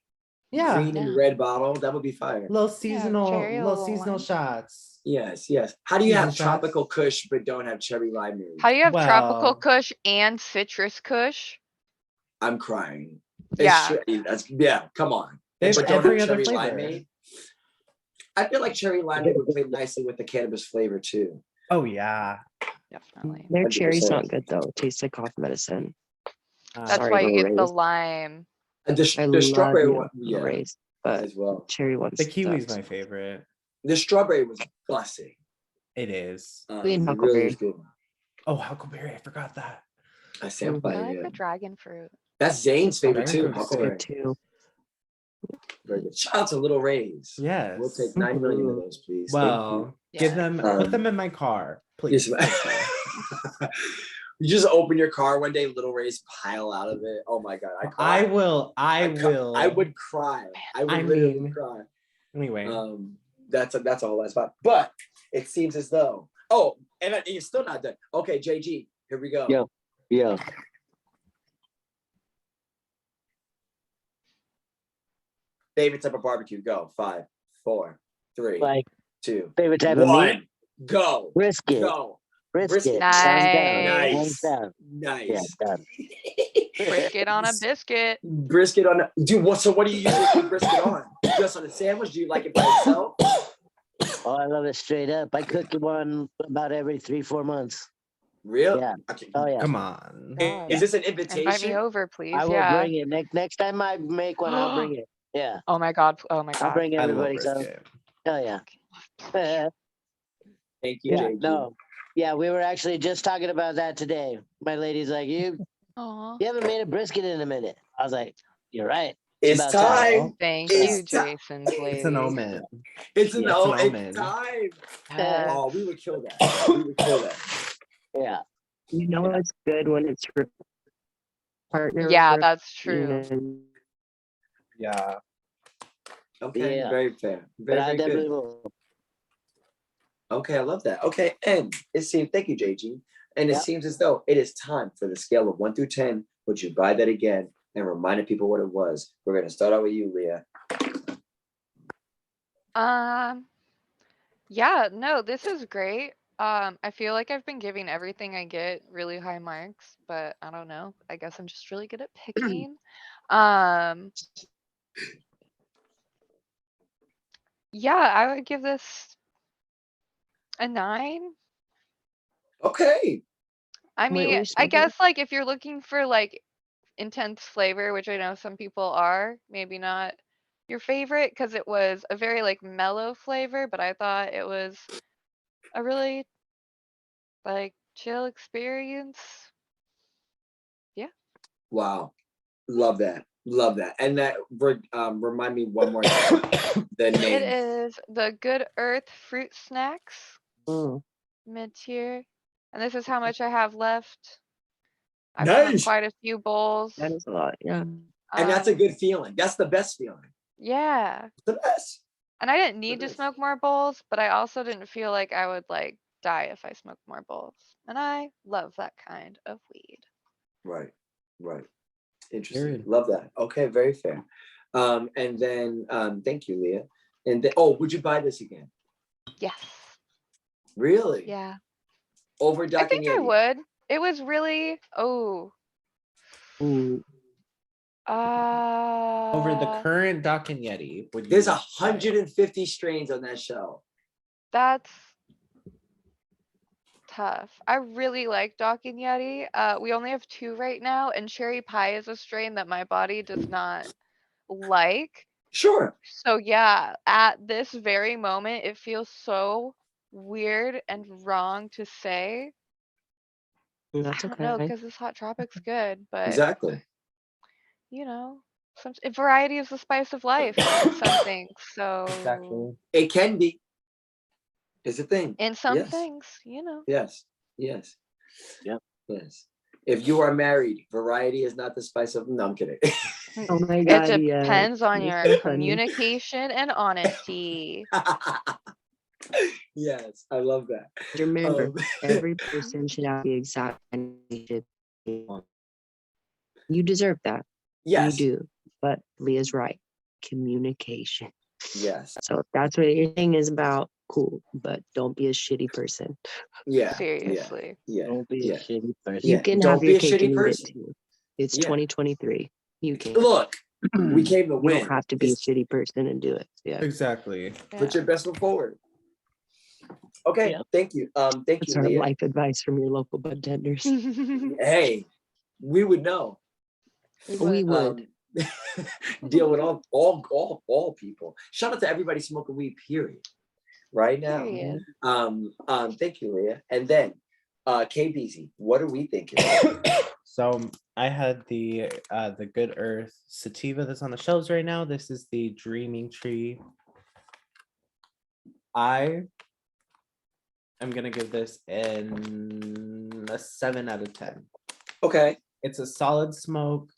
Yeah. Green and Yeah. red bottle. That would be fire. Little cherry, little little seasonal lime. shots. Yes. Yes. How do you Season have shots. tropical kush but don't have cherry limeade? How do you have tropical Well- kush and citrus kush? I'm crying. It's Yeah. true. Yeah. Come on. They have But don't every have other cherry flavor. limeade. I feel like cherry limeade would fit nicely with the cannabis flavor too. Oh yeah. Definitely. Their cherry's 100%. not good though. It tastes like cough medicine. That's Sorry, why you Little get the Rays. lime. And I the love strawberry you, one. Little Yeah. Rays. but as well. cherry one's The kiwi's sucks. my favorite. The strawberry was bussing. It is. We It had really was huckleberry. good. Oh, huckleberry! I forgot that. I stand by I like it. the dragon fruit. That's Zane's favorite Dragon too. fruit's Huckleberry. Too. Very good. Shout out to Little Rays. Yes. We'll take 9 million of those, please. Well, give Yeah. them, Um, put them in my car, please. Yes. You just open your car one day, Little Rays pile out of it. Oh my god, I cried. I will. I will. I would cry. I would I literally mean- cry. Anyway, That's a whole lot spot. But it seems as though. Oh, and you're still not done. Okay, JG, here we go. Yo. Yeah. Favorite type of barbecue. Go. 5, 4, 3, Like 2, favorite type of meat? 1. Go. Brisket. Go. Brisket. Nice. Thumbs down. Nice. Thumbs down. Nice. Yeah, done. Brisket on a biscuit. Brisket on dude. What do you usually put brisket on? Just on a sandwich? Do you like it by itself? Oh, I love it straight up. I cook one about every 3-4 months. Real? Yeah. Okay. Oh yeah. come on. God. Is this an Invite me invitation? over, please. I will Yeah. bring it. Next time I make one, I'll bring it. Yeah. Oh my god. Oh my I'll god. bring I love everybody some. brisket. Hell yeah. Thank you, Yeah. JG. No. Yeah, we were actually just talking about that today. My lady's like, you Aw. haven't made a brisket in a minute. I was like, you're right. It's about time. Thank It's you, ti- Jason's lady. It's an omen. It's an Yeah, oh, it's an it's omen. time. Yes. Oh, we would kill that. We would kill that. Yeah. You know it's good when it's your partner. Yeah, or, that's you true. know, Yeah. Okay, Yeah. very fair. But Very, I very definitely good. will. Okay, I love that. Okay, and it seems, thank you, JG. And it Yeah. seems as though it is time for the scale of 1 through 10. Would you buy that again? And reminding people what it was. We're going to start out with you, Leah. Yeah, no, this is great. I feel like I've been giving everything I get really high marks, but I don't know. I guess I'm just really good at picking. Yeah, I would give this a 9. Okay. I Wait, were mean, you I smoking? guess like if you're looking for like intense flavor, which I know some people are, maybe not your favorite because it was a very like mellow flavor, but I thought it was a really like chill experience. Wow. Love that. Love that. And that remind me one more time. The It name. is the Good Earth Fruit Snacks mm, mid-tier. And this is how much I have left. I've smoked Nice. quite a few bowls. that is a lot. Yeah. And that's a Um, good feeling. That's the best feeling. Yeah. It's the best. And I didn't need to is. smoke more bowls, but I also didn't feel like I would like die if I smoked more bowls. And I love that kind of weed. Right. Right. Interesting. Period. Love that. Okay, very fair. And then thank you, Leah. And then would you buy this again? Yes. Really? Yeah. Over I Doc think and I Yeti? would. It was really Ooh, Over the current Doc and Yeti, would you There's buy it? 150 strains on that show. that's tough. I really like Doc and Yeti. We only have 2 right now, and cherry pie is a strain that my body does not like. Sure. So yeah, at this very moment, it feels so weird and wrong to say. that's I don't know, okay. because this hot tropic's good, but Exactly. you know, variety is the spice of life in some things. So Exactly. It can be. It's a thing. in some Yes. things, you know. Yes. Yes. Yep. Yes. If you are married, variety is not the spice of. No, I'm kidding. Oh my It god, yeah. depends on You're your so funny. communication and honesty. Yes, I love that. Remember, Um, every person should have the exact energy they want. You deserve that. yes. You do. But Leah's right. Communication. Yes. So if that's what your thing is about, cool. But don't be a shitty person. Yeah. Seriously. Yeah. Don't be Yeah. a shitty person. You Yeah, can don't have be your a cake shitty and eat it person. too. It's Yeah. 2023. You can. Look, we came to You win. don't have to be a It's- shitty person and do it. Yeah. Exactly. Put Yeah. your best foot forward. Okay, Yeah. thank you. Thank That's you, our Leah. life advice from your local bud tenders. Hey, we would know. We We would. would. deal with all people. Shout out to everybody smoking weed, period. Right now. Period. Thank you, Leah. And then KBZ, what are we thinking? So I had the Good Earth sativa that's on the shelves right now. This is the Dreaming Tree. I am gonna give this a 7 out of 10. Okay. It's a solid smoke.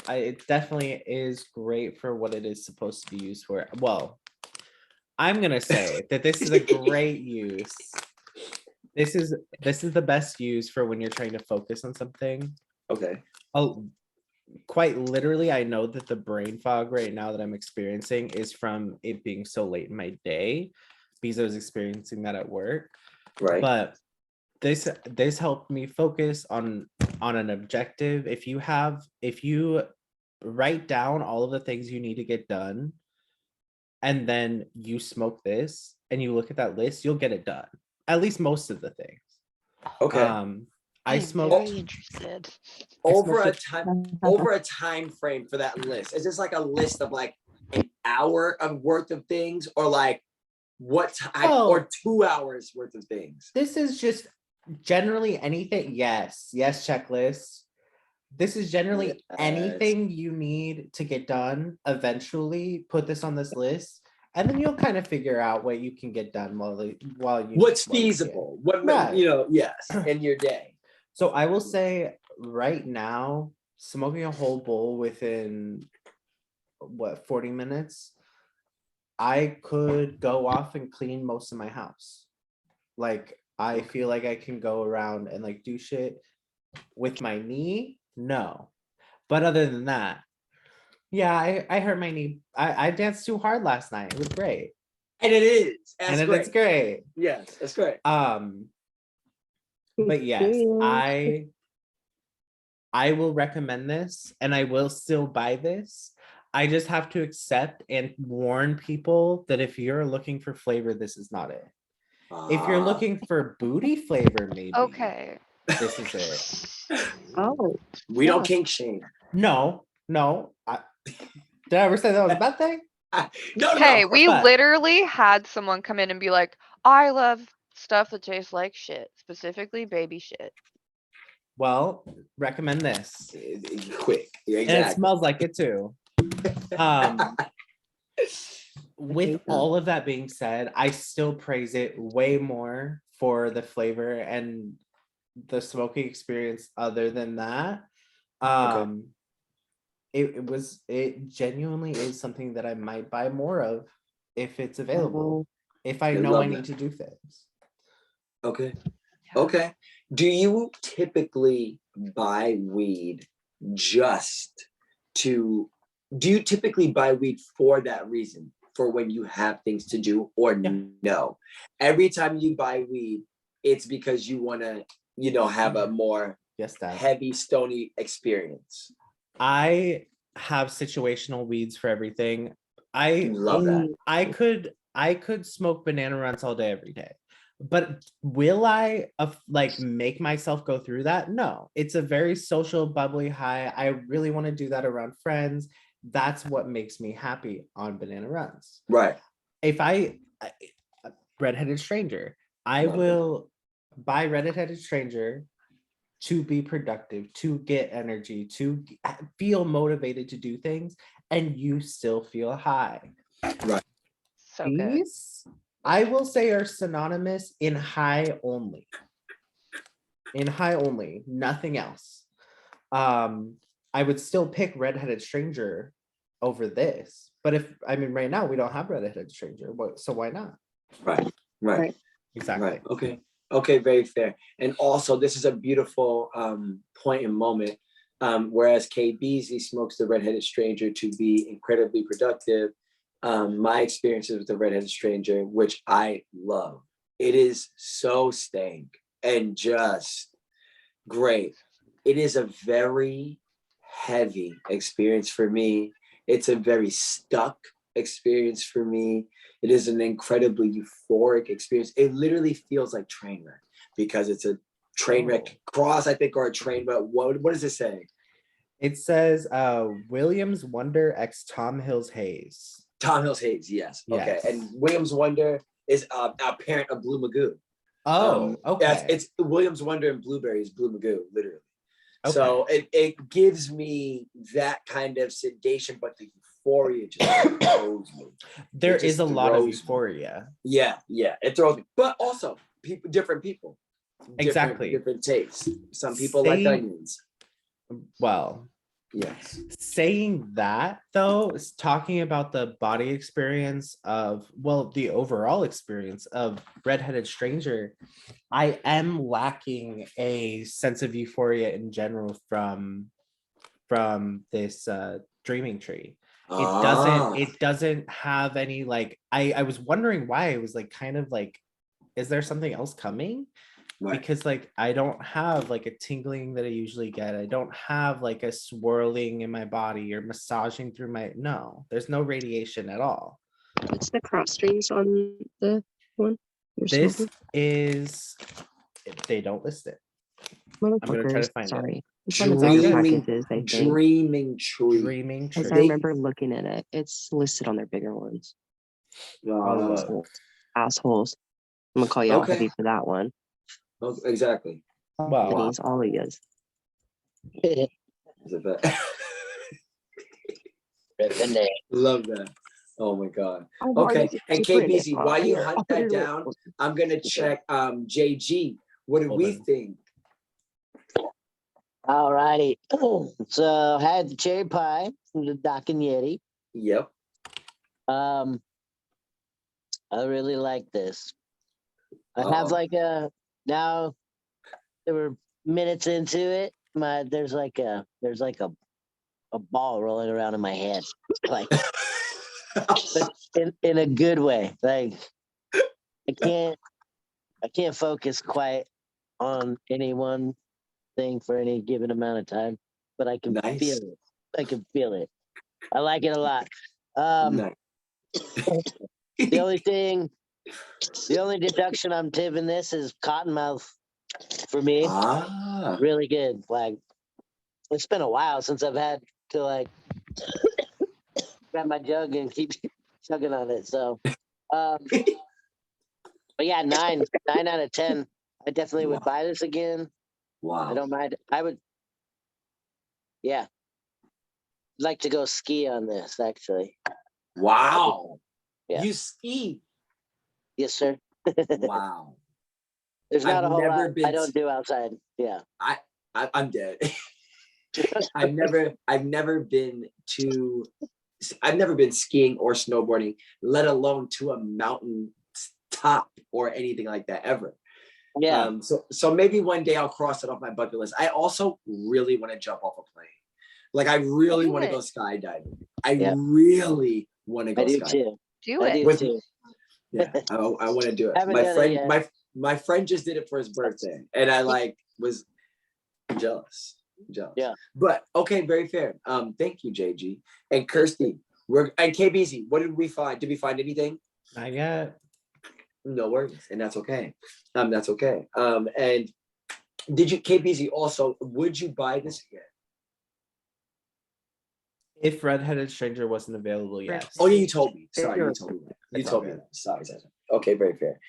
It definitely is great for what it is supposed to be used for. Well, I'm gonna say that this is a great use. This is the best use for when you're trying to focus on something. Okay. Oh, quite literally, I know that the brain fog right now that I'm experiencing is from it being so late in my day because I was experiencing that at work. Right. But this helped me focus on an objective. If you write down all of the things you need to get done, and then you smoke this and you look at that list, you'll get it done. At least most of the things. Okay. I am smoked very interested. over a smoked time frame for that list. Is this like a list of like an hour of worth of things, or like what time, or 2 hours worth of things? This is just generally anything. Yes, checklist. This is generally Yes. anything you need to get done eventually. Put this on this list, and then you'll kind of figure out what you can get done while you. What's while you can. feasible? What Right. Yes, in your day. So I will say right now, smoking a whole bowl within 40 minutes, I could go off and clean most of my house. Like I feel like I can go around and like do shit. With my knee, no. But other than that, yeah, I hurt my knee. I danced too hard last night. It was great. And it is. That's And great. it's great. Yes, that's great. But yes, Experience. I will recommend this and I will still buy this. I just have to accept and warn people that if you're looking for flavor, this is not it. If you're looking for booty flavor, maybe Okay. this is it. Oh, we don't kink shame. No. Did I ever say that was a bad thing? No. Hey, we but- literally had someone come in and be like, I love stuff that tastes like shit, specifically baby shit. Well, recommend this. Quick. Yeah, And it exactly. smells like it too. With hate that. all of that being said, I still praise it way more for the flavor and the smoking experience. Other than that, it genuinely is something that I might buy more of if it's available. If I I know I love need that. to do things. Okay. Okay. Do you typically buy weed for that reason? For when you have things to do, or no? Every time you buy weed, it's because you want to, have a more Yes, Dad. heavy, stony experience. I have situational weeds for everything. I Love that. I could smoke banana runs all day, every day. But will I make myself go through that? No, it's a very social, bubbly high. I really want to do that around friends. That's what makes me happy on banana runs. Right. If redheaded stranger, I Love it. will buy redheaded stranger to be productive, to get energy, to feel motivated to do things, and you still feel high. Right. So good. These, I will say, are synonymous in high only. In high only, nothing else. I would still pick redheaded stranger over this, but right now we don't have redheaded stranger, so why not? Right. Exactly. Right. Okay, very fair. And also, this is a beautiful point and moment. Whereas KBZ smokes the redheaded stranger to be incredibly productive. My experiences with the redheaded stranger, which I love, it is so stank and just great. It is a very heavy experience for me. It's a very stuck experience for me. It is an incredibly euphoric experience. It literally feels like train wreck because it's a train wreck cross, I think, or a train, but what does it say? It says Williams Wonder X Tom Hills Hayes. Tom Hills Hayes, yes. Okay. Yes. And Williams Wonder is a parent of Blue Magoo. Oh, okay. It's Williams Wonder and Blueberry is Blue Magoo, literally. Okay. So it gives me that kind of sedation, but the euphoria just throws me. There It is just a lot of throws me. euphoria. Yeah, it throws me. But also, different people. Exactly. Different tastes. Some people like onions. Well, yes. Saying that though, is talking about the body experience of, well, the overall experience of Redheaded Stranger, I am lacking a sense of euphoria in general from this dreaming tree. It doesn't have any, like, I was wondering why. It was like kind of like, is there something else coming? Right. Because like I don't have like a tingling that I usually get. I don't have like a swirling in my body or massaging through my, no, there's no radiation at all. What's the cross strings on the one you're This smoking? is, they don't list it. I'm gonna try to Motherfuckers, find it. sorry. It's one of those Dreaming, packages, I think. dreaming tree. Dreaming Because tree. I remember looking at it. It's listed on their bigger ones. I'll look. Assholes. Assholes. I'm gonna call y'all Okay. heavy for that one. Oh, exactly. Well, Pennies, all of yous. Is it that? Love that. Oh my god. Okay. And KBZ, while you hunt that down, I'm gonna check JG. What do we think? All righty. So had the cherry pie from the Doc and Yeti. Yep. I really like this. I have like now there were minutes into it. There's like a ball rolling around in my head. Like but in a good way. Like I can't focus quite on any one thing for any given amount of time, but I can feel it. I can feel it. I like it a lot. Nice. The only deduction I'm tipping this is Cottonmouth for me. Really good. Like it's been a while since I've had to like grab my jug and keep chugging on it. So but yeah, 9 out of 10. I definitely would buy this again. Wow. I don't mind. I would, yeah. Like to go ski on this, actually. Wow. Yeah. You ski. Yes, sir. Wow. There's not I've a whole never lot been I don't do outside. Yeah. I'm dead. I've never been skiing or snowboarding, let alone to a mountain top or anything like that ever. Yeah. So maybe one day I'll cross it off my bucket list. I also really want to jump off a plane. Like I really want to go skydiving. I really want to go I do skydiving. too. Do I it. do too. Yeah, I want to do it. Haven't My done it friend, yet. my friend just did it for his birthday, and I like was jealous. Yeah. But okay, very fair. Thank you, JG and Kirsty. And KBZ. What did we find? Did we find anything? Not yet. No worries, and that's okay. That's okay. And did you, KBZ, also, would you buy this again? If Redheaded Stranger wasn't available, yes. Oh yeah, you told me. Sorry, you told me that. You told me that. Sorry. Okay, very fair.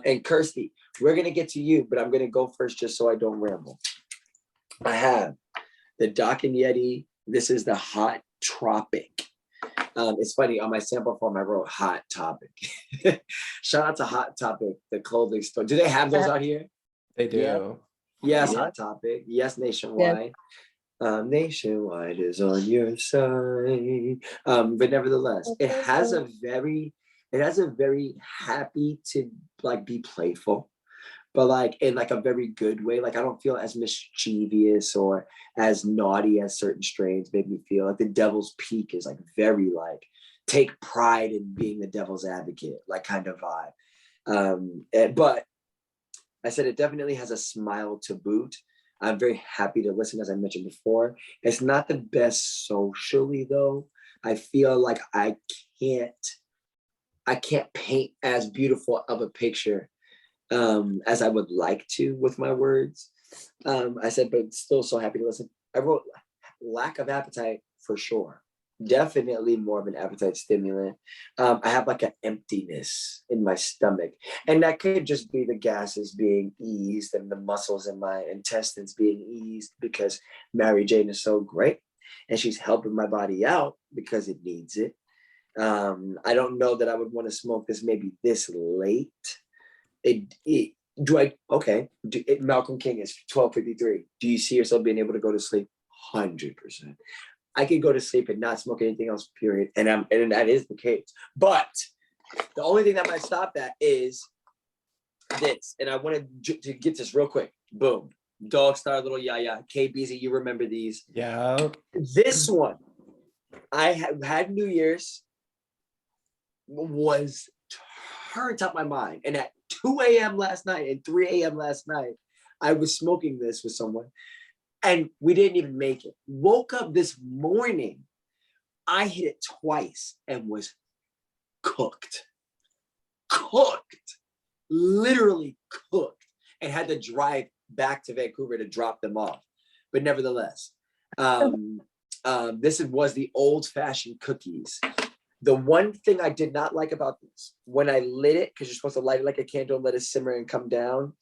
And Kirsty, we're gonna get to you, but I'm gonna go first just so I don't ramble. I have the Doc and Yeti. This is the Hot Tropic. It's funny, on my sample form I wrote Hot Topic. Shout out to Hot Topic, the clothing store. Do they have those out here? They do. Yes, Hot Topic. Yes, Nationwide. Nationwide is on your side. But nevertheless, it has a very happy to like be playful, but like in like a very good way. Like I don't feel as mischievous or as naughty as certain strains make me feel. Like the Devil's Peak is like very like take pride in being the devil's advocate, like kind of vibe. But I said it definitely has a smile to boot. I'm very happy to listen, as I mentioned before. It's not the best socially though. I feel like I can't paint as beautiful of a picture as I would like to with my words. I said, but still so happy to listen. I wrote lack of appetite for sure. Definitely more of an appetite stimulant. I have like an emptiness in my stomach, and that could just be the gases being eased and the muscles in my intestines being eased because Mary Jane is so great and she's helping my body out because it needs it. I don't know that I would want to smoke this maybe this late. Malcolm King is 12:53. Do you see yourself being able to go to sleep? 100%. I could go to sleep and not smoke anything else, period. And that is the case. But the only thing that might stop that is this. And I wanted to get this real quick. Boom. Dog Star, Little Yaya, KBZ, you remember these. Yeah. This one, I had New Year's, was turned up my mind. And at 2 a.m. last night and 3 a.m. last night, I was smoking this with someone. And we didn't even make it. Woke up this morning, I hit it twice and was cooked. Literally cooked. And had to drive back to Vancouver to drop them off. But nevertheless, this was the old-fashioned cookies. The one thing I did not like about this, when I lit it, because you're supposed to light it like a candle, let it simmer and come down.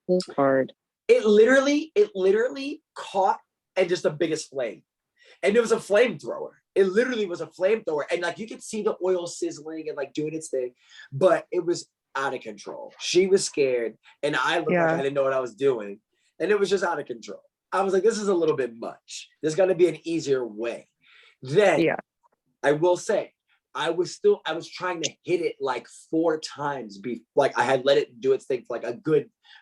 It's hard. It literally caught and just the biggest flame. And it was a flamethrower. It literally was a flamethrower. And like you could see the oil sizzling and like doing its thing, but it was out of control. She was scared and I looked like I didn't know what I was doing. And it was just out of control. I was like, this is a little bit much. There's got to be an easier way. Then I will say, I was trying to hit it like 4 times. Like I had let it do its thing for like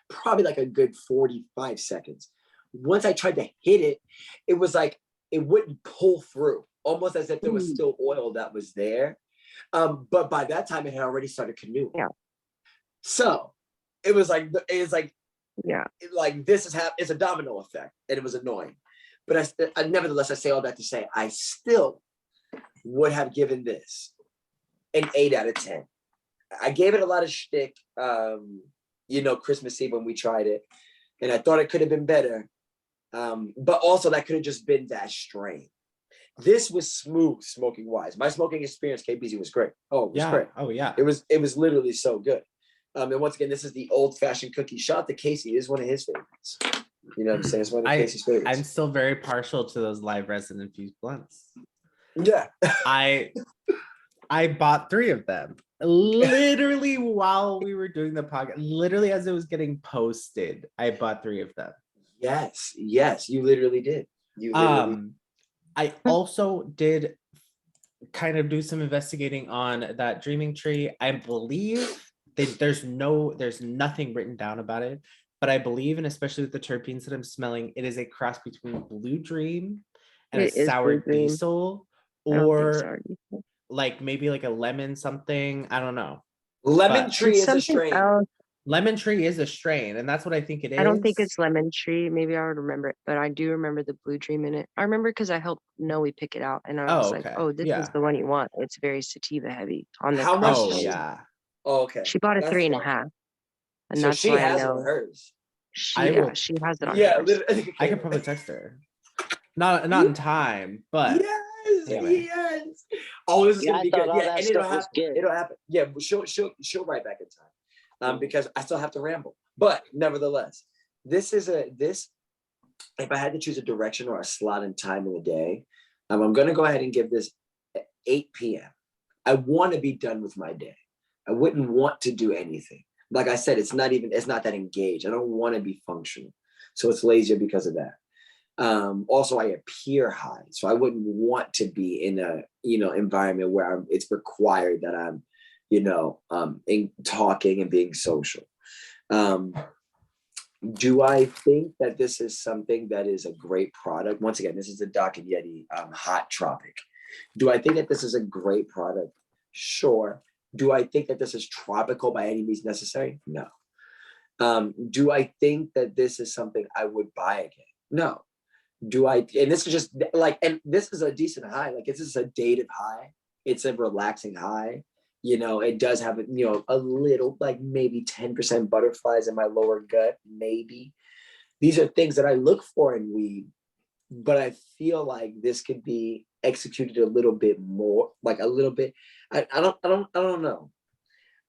probably like a good 45 seconds. Once I tried to hit it, it was like, it wouldn't pull through, almost as if there was still oil that was there. But by that time it had already started canoeing. Yeah. So it was like, this it's a domino effect and it was annoying. But nevertheless, I say all that to say, I still would have given this an 8 out of 10. I gave it a lot of shtick, Christmas Eve when we tried it, and I thought it could have been better. But also that could have just been that strain. This was smooth smoking wise. My smoking experience, KBZ, was great. Oh, it was great. Oh yeah. It was literally so good. And once again, this is the old fashioned cookie. Shout out to Casey. It is one of his favorites. You know what I'm saying? It's one of Casey's favorites. I'm still very partial to those live resin infused blunts. Yeah. I bought 3 of them literally while we were doing the podcast. Literally as it was getting posted, I bought 3 of them. Yes, you literally did. I also did kind of do some investigating on that dreaming tree. I believe there's nothing written down about it, but I believe, and especially with the terpenes that I'm smelling, it is a cross between Blue Dream and a sour diesel, or like maybe like a lemon something. I don't know. Lemon tree is a strain. Lemon tree is a strain, and that's what I think it is. I don't think it's lemon tree. Maybe I would remember it, but I do remember the Blue Dream in it. I remember because I helped Noe pick it out, and I was like, "Oh, this is the one you want." It's very sativa heavy on the. How much? Oh, okay. She bought a 3.5, and so that's she why has I know it on hers. She has it on hers. I could probably text her. Not in time, but yes. Oh, this is gonna be good. Yeah, and it'll happen. Yeah, but she'll write back in time. Because I still have to ramble. But nevertheless, if I had to choose a direction or a slot and time in the day, I'm gonna go ahead and give this 8 p.m. I want to be done with my day. I wouldn't want to do anything. Like I said, it's not that engaged. I don't want to be functional. So it's lazier because of that. Also, I appear high. So I wouldn't want to be in a, environment where it's required that I'm, in talking and being social. Do I think that this is something that is a great product? Once again, this is the Doc and Yeti Hot Tropic. Do I think that this is a great product? Sure. Do I think that this is tropical by any means necessary? No. Do I think that this is something I would buy again? No. And this is just like, and this is a decent high. Like this is a dated high. It's a relaxing high. It does have, a little, like maybe 10% butterflies in my lower gut, maybe. These are things that I look for in weed. but I feel like this could be executed a little bit more, like a little bit. I don't know.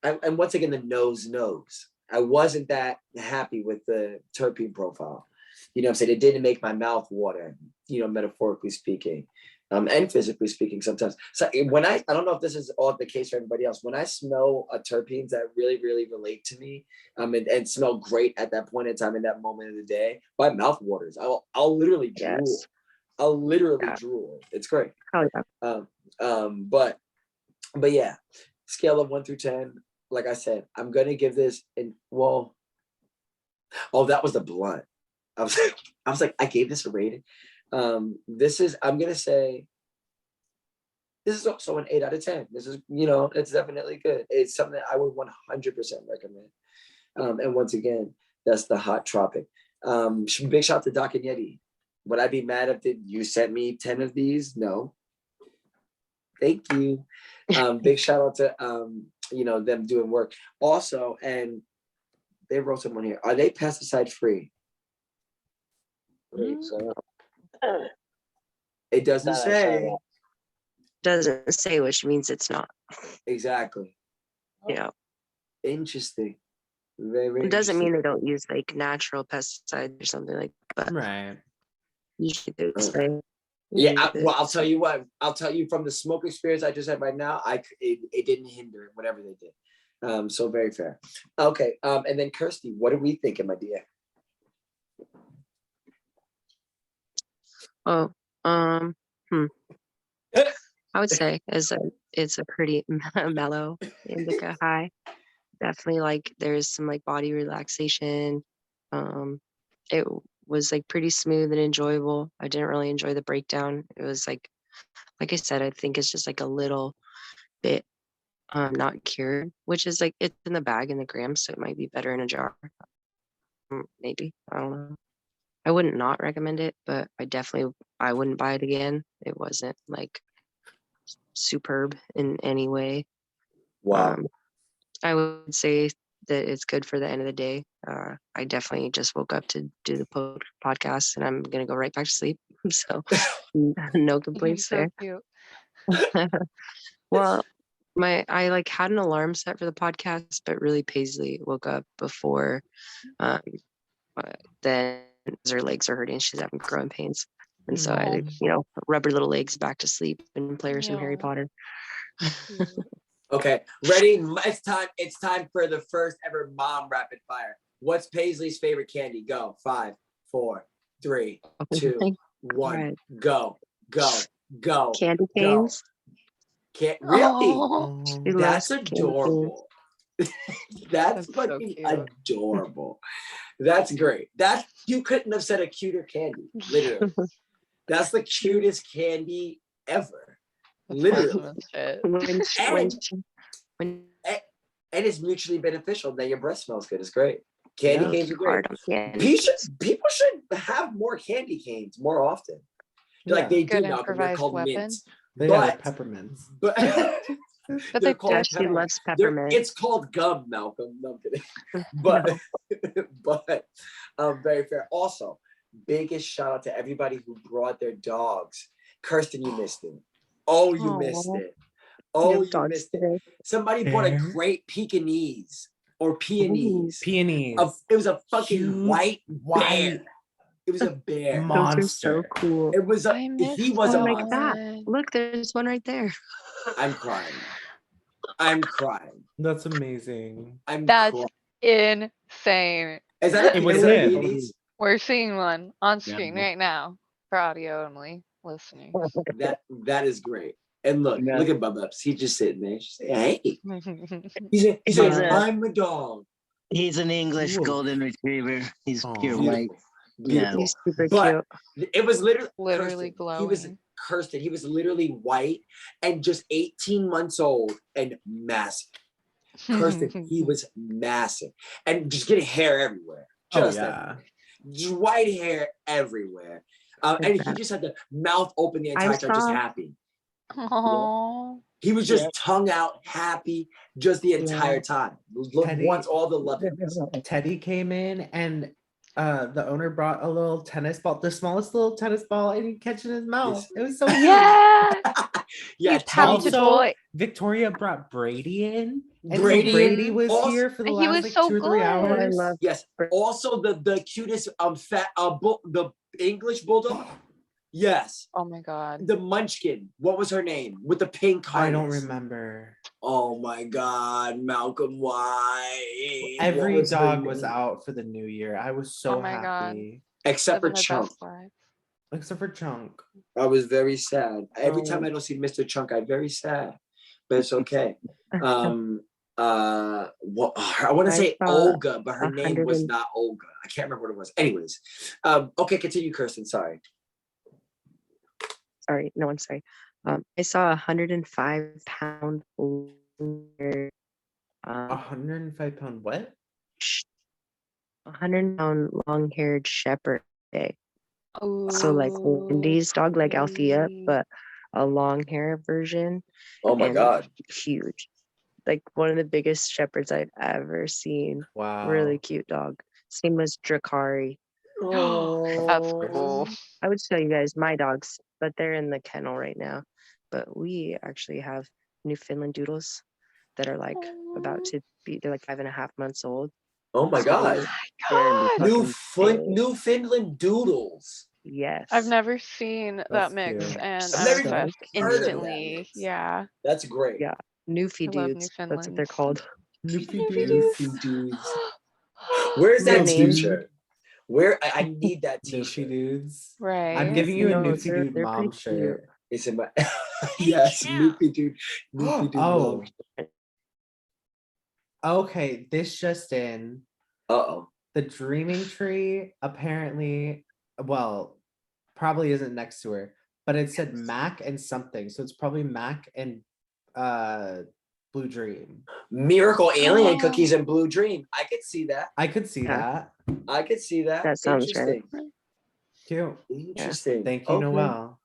And once again, the nose knows. I wasn't that happy with the terpene profile. You know what I'm saying? It didn't make my mouth water, you know, metaphorically speaking, and physically speaking sometimes. So when I don't know if this is all the case for everybody else, when I smell terpenes that really, really relate to me, and smell great at that point in time, in that moment of the day, my mouth waters. I'll literally drool. Yes. I'll literally drool. It's great. Oh yeah. But yeah, scale of 1 through 10. Like I said, I'm gonna give this oh, that was the blunt. I was like, I gave this a rating. I'm gonna say this is also an 8 out of 10. This is, you know, it's definitely good. It's something that I would 100% recommend. And once again, that's the hot tropic. Big shout out to Doc and Yeti. Would I be mad if you sent me 10 of these? No. Thank you. Big shout out to you know, them doing work. Also, and they wrote someone here. Are they pesticide free? So, It doesn't Thought I saw say. that. Doesn't say, which means it's not. Exactly. Yeah. Interesting. Very, very It doesn't interesting. mean they don't use like natural pesticides or something like that. Right. Usually they say. Yeah, well, I'll tell you what. I'll tell you from the smoke experience I just had right now. It didn't hinder whatever they did. So very fair. Okay. And then Kirsty, what are we thinking, my dear? Oh, I would say it's a pretty mellow indica high. Definitely like there's some like body relaxation. It was like pretty smooth and enjoyable. I didn't really enjoy the breakdown. It was like I said, I think it's just like a little bit not cured, which is like it's in the bag in the grams, so it might be better in a jar. Maybe. I don't know. I wouldn't not recommend it, but I wouldn't buy it again. It wasn't like superb in any way. Wow. I would say that it's good for the end of the day. I definitely just woke up to do the podcast and I'm going to go right back to sleep. So no complaints So there. cute. Well, I like had an alarm set for the podcast, but really Paisley woke up before then her legs are hurting. She's having growing pains. And so I, you know, rub her little legs back to sleep and play her some Harry Yeah. Potter. Okay, ready? It's time for the first ever mom rapid fire. What's Paisley's favorite candy? Go. 5, 4, 3, 2, 1. Right. Go. Candy go. canes. Can't really? Oh, She That's loves candy canes. adorable. That's That's so fucking cute. adorable. That's great. You couldn't have said a cuter candy. Literally, that's the cutest candy ever. that's Literally, awesome as shit. When and it's mutually beneficial. That your breath smells good. It's great. Candy Yeah. canes are great. hard on candy. People should have more candy canes more often. Like they do, Good Malcolm. They're improvised called weapon. mints. They're But peppermints. But they're they called Jesse loves peppermint. It's called gum, Malcolm. No, I'm kidding. But very fair. Also, biggest shout out to everybody who brought their dogs. Kirsten, you missed it. Oh, you missed it. Oh, you missed it. Somebody brought a great Pekingese or peonies. Peonies. It was a fucking Huge white bear. It was a bear. Monster. Those are so cool. It was I missed he was a like monster. that. Look, there's one right there. I'm crying. I'm crying. That's amazing. That's crying. insane. Is that It was is that a him. peonies? We're seeing one on Yeah. screen right now for audio only listening. That is great. And look Yeah. at Bubba. He's just sitting there. Just say, hey. He He's said, a- I'm a dog. He's an English Ooh. golden retriever. He's Aw. pure Beautiful. white. Beautiful. He's super But cute. it was literally Literally Kirsten. He was glowing. Kirsten. He was literally white and just 18 months old and massive. Kirsten, he was massive and just getting hair everywhere. Just everywhere. Just white hair everywhere. And he just had the mouth open the entire time, just happy. Aww. He was just tongue out, happy, just the entire time. Teddy- Wants all the love. Teddy came in and the owner brought a little tennis ball, the smallest little tennis ball, and he catch it in his mouth. Yes. It was so cute. Yeah. Yeah, You pouch a Also, toy. Victoria bbrady Brady in, and Brady so Brady in. was Also- here for the He last was like so 2 or 3 good. Oh, I hours. love Yes. Also, the cutest fat the English bulldog. Yes. Oh my god. The Munchkin. What was her name? With the pink harness. I don't remember. Oh my God, Malcolm! Why? Every dog was out for the new year. I was so Oh my God. happy, except for Living their Chunk. best life. except for Chunk. I was very sad. Every time Oh. I don't see Mr. Chunk, I'm very sad. But it's okay. Well, I want to I say saw Olga, but her name was 100 not Olga. I can't remember what it was. Anyways, okay, continue, Kirsten. Sorry. Sorry, no, I'm sorry. I saw 105-pound 105-pound what? 100-pound long-haired shepherd day. Oh. So like Wendy's dog, like Althea, but a long hair version. Oh my and God. Huge. Like one of the biggest shepherds I've ever seen. Wow. Really cute dog. Same as Drakari. That's cool. I would show you guys my dogs, but they're in the kennel right now. But we actually have Newfoundland doodles that are like about to be, they're like 5.5 months old. Oh my So God. they're God. fucking big. Newfoundland doodles. Yes. I've never seen that That's mix, cute. and I've I'm never even obsessed heard of that instantly. mix. Yeah. That's great. Yeah. Newfie I love dudes. That's what they're Newfoundlands. called. Newfie Newfie dudes. Newfie dudes. Where's The that name- t-shirt? Where I need that Newfie t-shirt. dudes. Right. I'm giving you a No, Newfie they're dude pretty mom cute. shirt. It's in my yes, Newfie dude. Newfie dude. Oh. Okay, this just in. Uh-oh. The dreaming tree apparently, well, probably isn't next to her, but it said Mac and something. So it's probably Mac and Blue Dream. Miracle alien Oh. cookies and blue dream. I could see that. I could see Yeah. that. I could see that. That sounds right. Interesting. Cute. Interesting. Thank you, Okay. Noelle.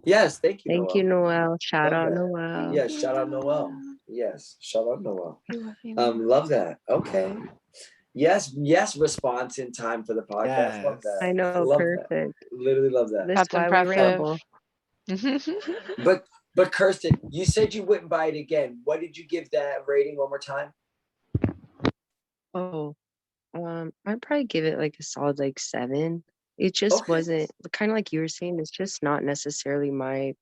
Yes, thank you. Thank you, Noelle. Shout Love out that. Noelle. Yes, shout out Noelle. Yes, shout out Noelle. You love me more. Love that. Okay. Yes, response in time for the podcast. Love Yes. that. I know, Love perfect. that. Literally love that. This is That's why we impressive. ramble. But Kirsten, you said you wouldn't buy it again. What did you give that rating one more time? Oh, I'd probably give it like a solid like 7. It just Okay. wasn't kind of like you were saying. It's just not necessarily my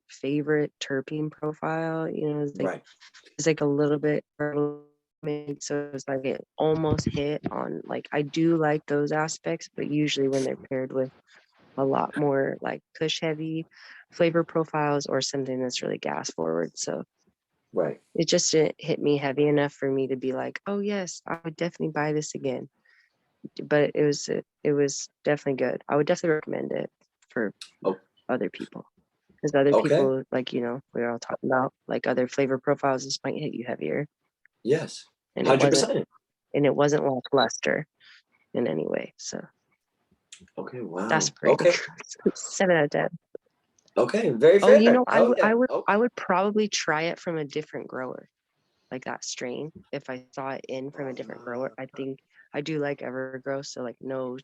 favorite terpene profile. You know, Right. it's like a little bit, so it's like it almost hit on like I do like those aspects, but usually when they're paired with a lot more like kush heavy flavor profiles or something that's really gas forward. So Right. it just didn't hit me heavy enough for me to be like, oh yes, I would definitely buy this again. But it was definitely good. I would definitely recommend it for other people. Because other Okay. people, like, you know, we're all talking about like other flavor profiles, this might hit you heavier. Yes. And it wasn't 100%. and it wasn't lackluster in any way. So Okay. Wow. that's pretty Okay. 7 out of 10. Okay. Very fair. Oh, you know, Hell yeah. I would probably try it from a different grower, like that strain. If I saw it in from a different grower, I think I do like Evergrow, so like no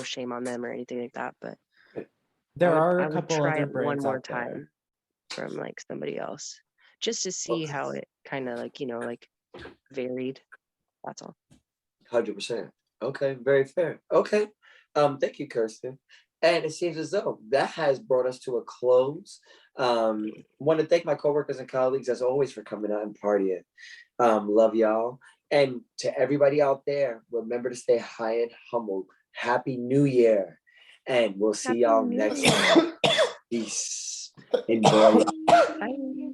shame on them or anything like that. But There are I a would couple try other it one brands more out there. time from like somebody else, just to see how it kind of like, you know, like varied. That's all. 100%. Okay. Very fair. Okay. Thank you, Kirsten. And it seems as though that has brought us to a close. Want to thank my coworkers and colleagues as always for coming out and partying. Love y'all. And to everybody out there, remember to stay high and humble. Happy New Year. And we'll see Happy y'all New next Year. time. Peace. Enjoy. Bye.